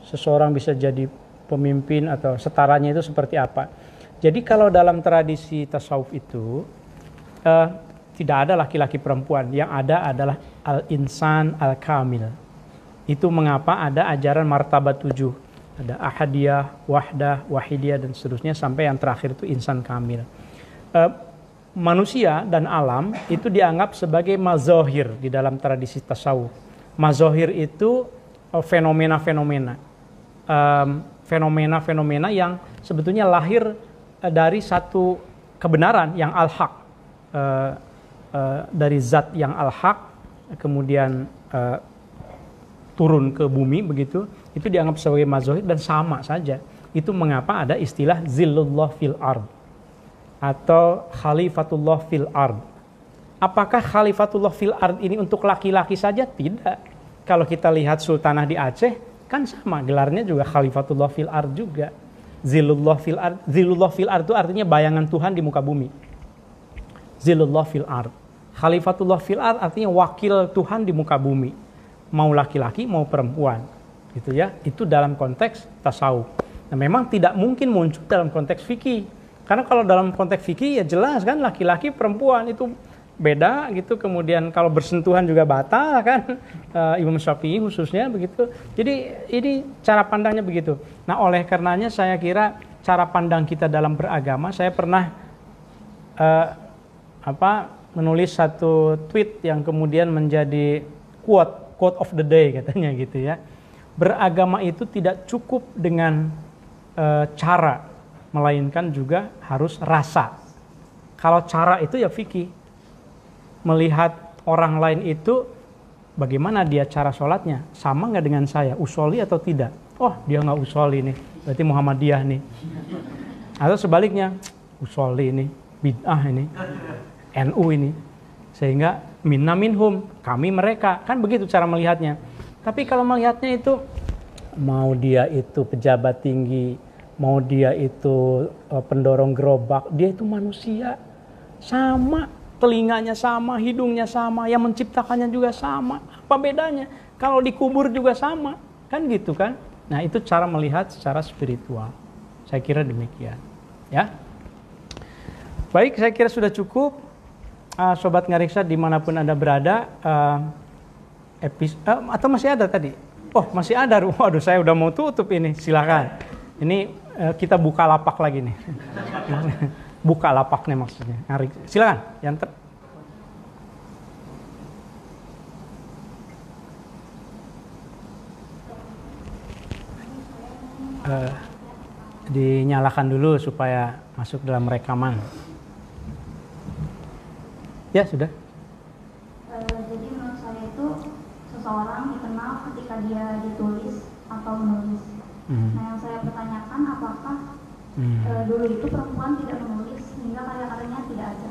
seseorang bisa jadi pemimpin atau setaranya itu seperti apa? Jadi kalau dalam tradisi tasawuf itu tidak ada laki-laki perempuan, yang ada adalah al-insan al-kamil. Itu mengapa ada ajaran martabat 7. Ada ahadiyah, wahdah, wahidiyah dan seterusnya sampai yang terakhir itu insan kamil. manusia dan alam itu dianggap sebagai mazohir di dalam tradisi tasawuf. Mazohir itu fenomena-fenomena. Fenomena-fenomena yang sebetulnya lahir dari satu kebenaran yang al-haq. Dari zat yang al-haq, kemudian turun ke bumi begitu, itu dianggap sebagai mazohir dan sama saja. Itu mengapa ada istilah zillullah fil ard atau khalifatullah fil ard. Apakah khalifatullah fil ard ini untuk laki-laki saja? Tidak. Kalau kita lihat sultanah di Aceh, kan sama, gelarnya juga khalifatullah fil ard juga. Zillullah fil ard. Zillullah fil ard itu artinya bayangan Tuhan di muka bumi. Zillullah fil ard. Khalifatullah fil ard artinya wakil Tuhan di muka bumi. Mau laki-laki, mau perempuan. Gitu ya. Itu dalam konteks tasawuf. Nah, memang tidak mungkin muncul dalam konteks fikih. Karena kalau dalam konteks fikih ya jelas kan laki-laki perempuan itu beda gitu. Kemudian kalau bersentuhan juga batal kan. Imam Syafi'i khususnya begitu. Jadi ini cara pandangnya begitu. Nah, oleh karenanya saya kira cara pandang kita dalam beragama, saya pernah menulis satu tweet yang kemudian menjadi quote of the day katanya gitu ya. Beragama itu tidak cukup dengan cara, melainkan juga harus rasa. Kalau cara itu ya fikih. Melihat orang lain itu bagaimana dia cara sholatnya, sama nggak dengan saya, usoli atau tidak? Oh, dia nggak usoli nih, berarti Muhammadiyah nih. Atau sebaliknya, usoli ini, bid'ah ini, NU ini. Sehingga minna minhum, kami mereka, kan begitu cara melihatnya. Tapi kalau melihatnya itu, mau dia itu pejabat tinggi, mau dia itu pendorong gerobak, dia itu manusia, sama, telinganya sama, hidungnya sama, yang menciptakannya juga sama. Apa bedanya? Kalau dikubur juga sama, kan gitu kan? Nah, itu cara melihat secara spiritual. Saya kira demikian, ya. Baik, saya kira sudah cukup. Sobat Ngariksa dimanapun Anda berada, atau masih ada tadi? Oh, masih ada. Waduh, saya udah mau tutup ini. Silakan. Ini kita buka lapak lagi nih. Buka lapaknya maksudnya. Silakan. Dinyalakan dulu supaya masuk dalam rekaman. Ya, sudah. Jadi menurut saya itu seseorang dikenal ketika dia ditulis atau menulis. Nah, yang saya pertanyakan apakah dulu itu perempuan tidak menulis hingga karya-karyanya tidak ada.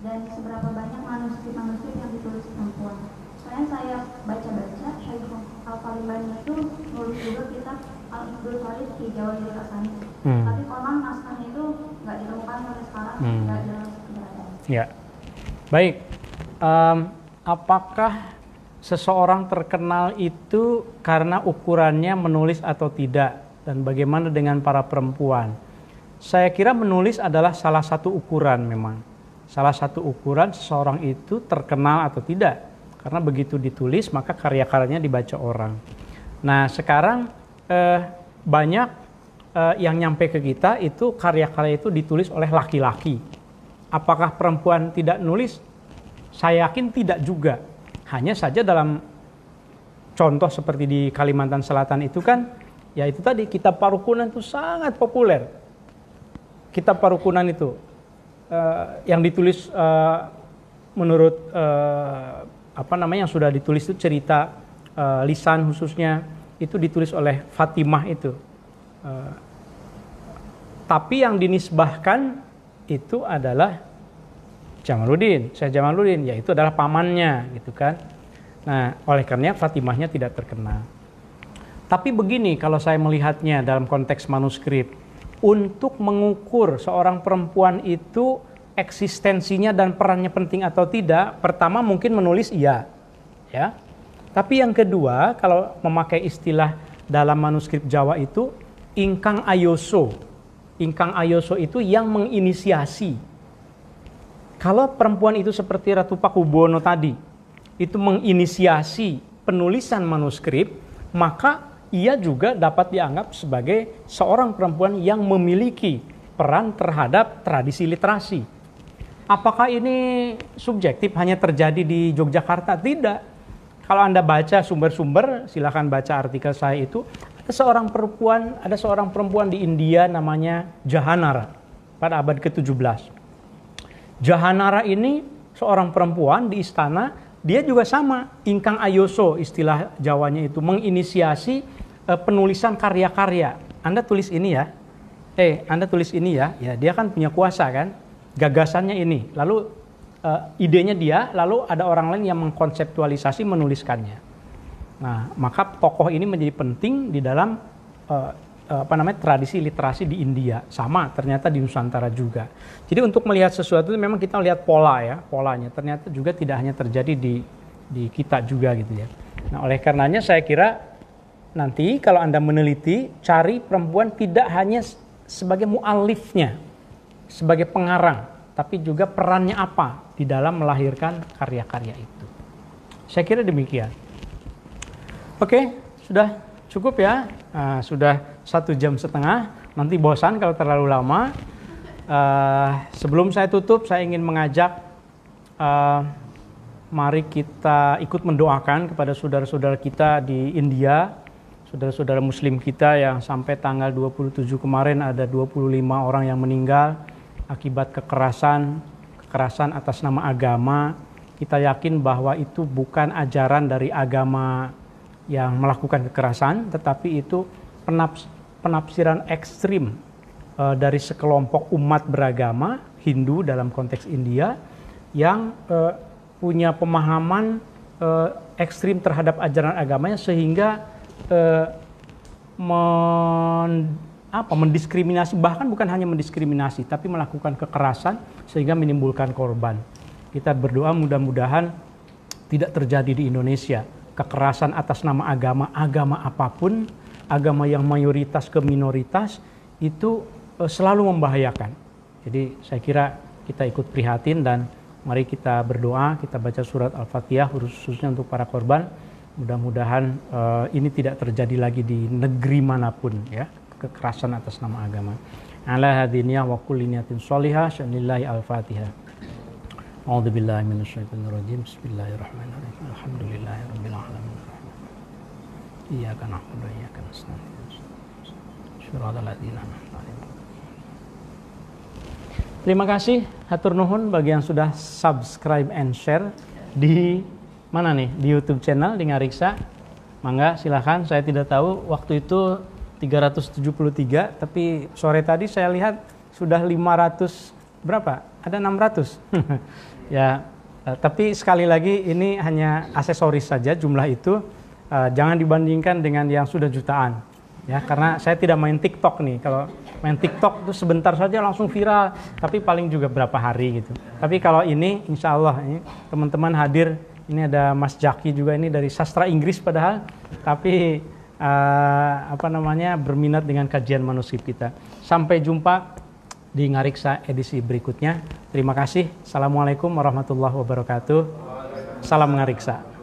Dan seberapa banyak manuskrip-manuskrip yang ditulis perempuan. Soalnya saya baca-baca, Syekh Al-Falibani itu nulis juga kitab Al-Ibdul Farid di Jawa Yurasani. Tapi konon naskahnya itu nggak ditemukan sampai sekarang, nggak jelas keberadaan. Ya. Baik, apakah seseorang terkenal itu karena ukurannya menulis atau tidak? Dan bagaimana dengan para perempuan? Saya kira menulis adalah salah satu ukuran memang. Salah satu ukuran seseorang itu terkenal atau tidak. Karena begitu ditulis maka karya-karyanya dibaca orang. Nah, sekarang banyak yang nyampe ke kita itu karya-karya itu ditulis oleh laki-laki. Apakah perempuan tidak nulis? Saya yakin tidak juga. Hanya saja dalam contoh seperti di Kalimantan Selatan itu kan, ya itu tadi kitab parukunan itu sangat populer. Kitab parukunan itu yang ditulis menurut yang sudah ditulis itu cerita lisan khususnya itu ditulis oleh Fatimah itu. Tapi yang dinisbahkan itu adalah Jamaluddin, Syekh Jamaluddin, yaitu adalah pamannya gitu kan. Nah, oleh karenanya Fatimahnya tidak terkenal. Tapi begini kalau saya melihatnya dalam konteks manuskrip, untuk mengukur seorang perempuan itu eksistensinya dan perannya penting atau tidak, pertama mungkin menulis iya, ya. Tapi yang kedua, kalau memakai istilah dalam manuskrip Jawa itu ingkang ayoso. Ingkang ayoso itu yang menginisiasi. Kalau perempuan itu seperti Ratu Pakubono tadi, itu menginisiasi penulisan manuskrip, maka ia juga dapat dianggap sebagai seorang perempuan yang memiliki peran terhadap tradisi literasi. Apakah ini subjektif hanya terjadi di Yogyakarta? Tidak. Kalau Anda baca sumber-sumber, silakan baca artikel saya itu. Ada seorang perempuan di India namanya Jahanara pada abad ke-17. Jahanara ini seorang perempuan di istana, dia juga sama, ingkang ayoso istilah Jawanya itu, menginisiasi penulisan karya-karya. Anda tulis ini ya, Anda tulis ini ya, dia kan punya kuasa kan, gagasannya ini, lalu idenya dia, lalu ada orang lain yang mengkonseptualisasi menuliskannya. Nah, maka tokoh ini menjadi penting di dalam tradisi literasi di India. Sama ternyata di Nusantara juga. Jadi untuk melihat sesuatu itu memang kita lihat polanya. Ternyata juga tidak hanya terjadi di kita juga gitu ya. Nah, oleh karenanya saya kira nanti kalau Anda meneliti, cari perempuan tidak hanya sebagai mu'alifnya, sebagai pengarang, tapi juga perannya apa di dalam melahirkan karya-karya itu. Saya kira demikian. Oke, sudah cukup ya. Sudah 1,5 jam. Nanti bosan kalau terlalu lama. Sebelum saya tutup, saya ingin mengajak mari kita ikut mendoakan kepada saudara-saudara kita di India, saudara-saudara muslim kita yang sampai tanggal 27 kemarin ada 25 orang yang meninggal akibat kekerasan atas nama agama. Kita yakin bahwa itu bukan ajaran dari agama yang melakukan kekerasan, tetapi itu penafsiran ekstrim dari sekelompok umat beragama Hindu dalam konteks India yang punya pemahaman ekstrim terhadap ajaran agamanya sehingga mendiskriminasi, bahkan bukan hanya mendiskriminasi tapi melakukan kekerasan sehingga menimbulkan korban. Kita berdoa mudah-mudahan tidak terjadi di Indonesia kekerasan atas nama agama apapun, agama yang mayoritas ke minoritas itu selalu membahayakan. Jadi saya kira kita ikut prihatin dan mari kita berdoa, kita baca surat Al-Fatihah khususnya untuk para korban. Mudah-mudahan ini tidak terjadi lagi di negeri manapun ya, kekerasan atas nama agama. Ala hadiniyah wa kulli niyatin sholihah syanillahi Al-Fatihah. A'udzubillahi minasyaitonirrajim. Bismillahirrahmanirrahim. Alhamdulillahirabbil alamin. Iyyaka na'budu wa iyyaka nasta'in. Shiratal ladzina an'amta 'alaihim. Terima kasih hatur nuhun bagi yang sudah subscribe and share di mana nih? Di YouTube channel di Ngariksa. Mangga silakan. Saya tidak tahu waktu itu 373, tapi sore tadi saya lihat sudah 500 berapa? Ada 600. Ya, tapi sekali lagi ini hanya aksesoris saja jumlah itu, jangan dibandingkan dengan yang sudah jutaan ya, karena saya tidak main TikTok nih. Kalau main TikTok itu sebentar saja langsung viral, tapi paling juga berapa hari gitu. Tapi kalau ini insya Allah ini teman-teman hadir, ini ada Mas Jaki juga, ini dari sastra Inggris padahal, tapi berminat dengan kajian manuskrip kita. Sampai jumpa di Ngariksa edisi berikutnya. Terima kasih. Assalamualaikum warahmatullahi wabarakatuh. Salam Ngariksa.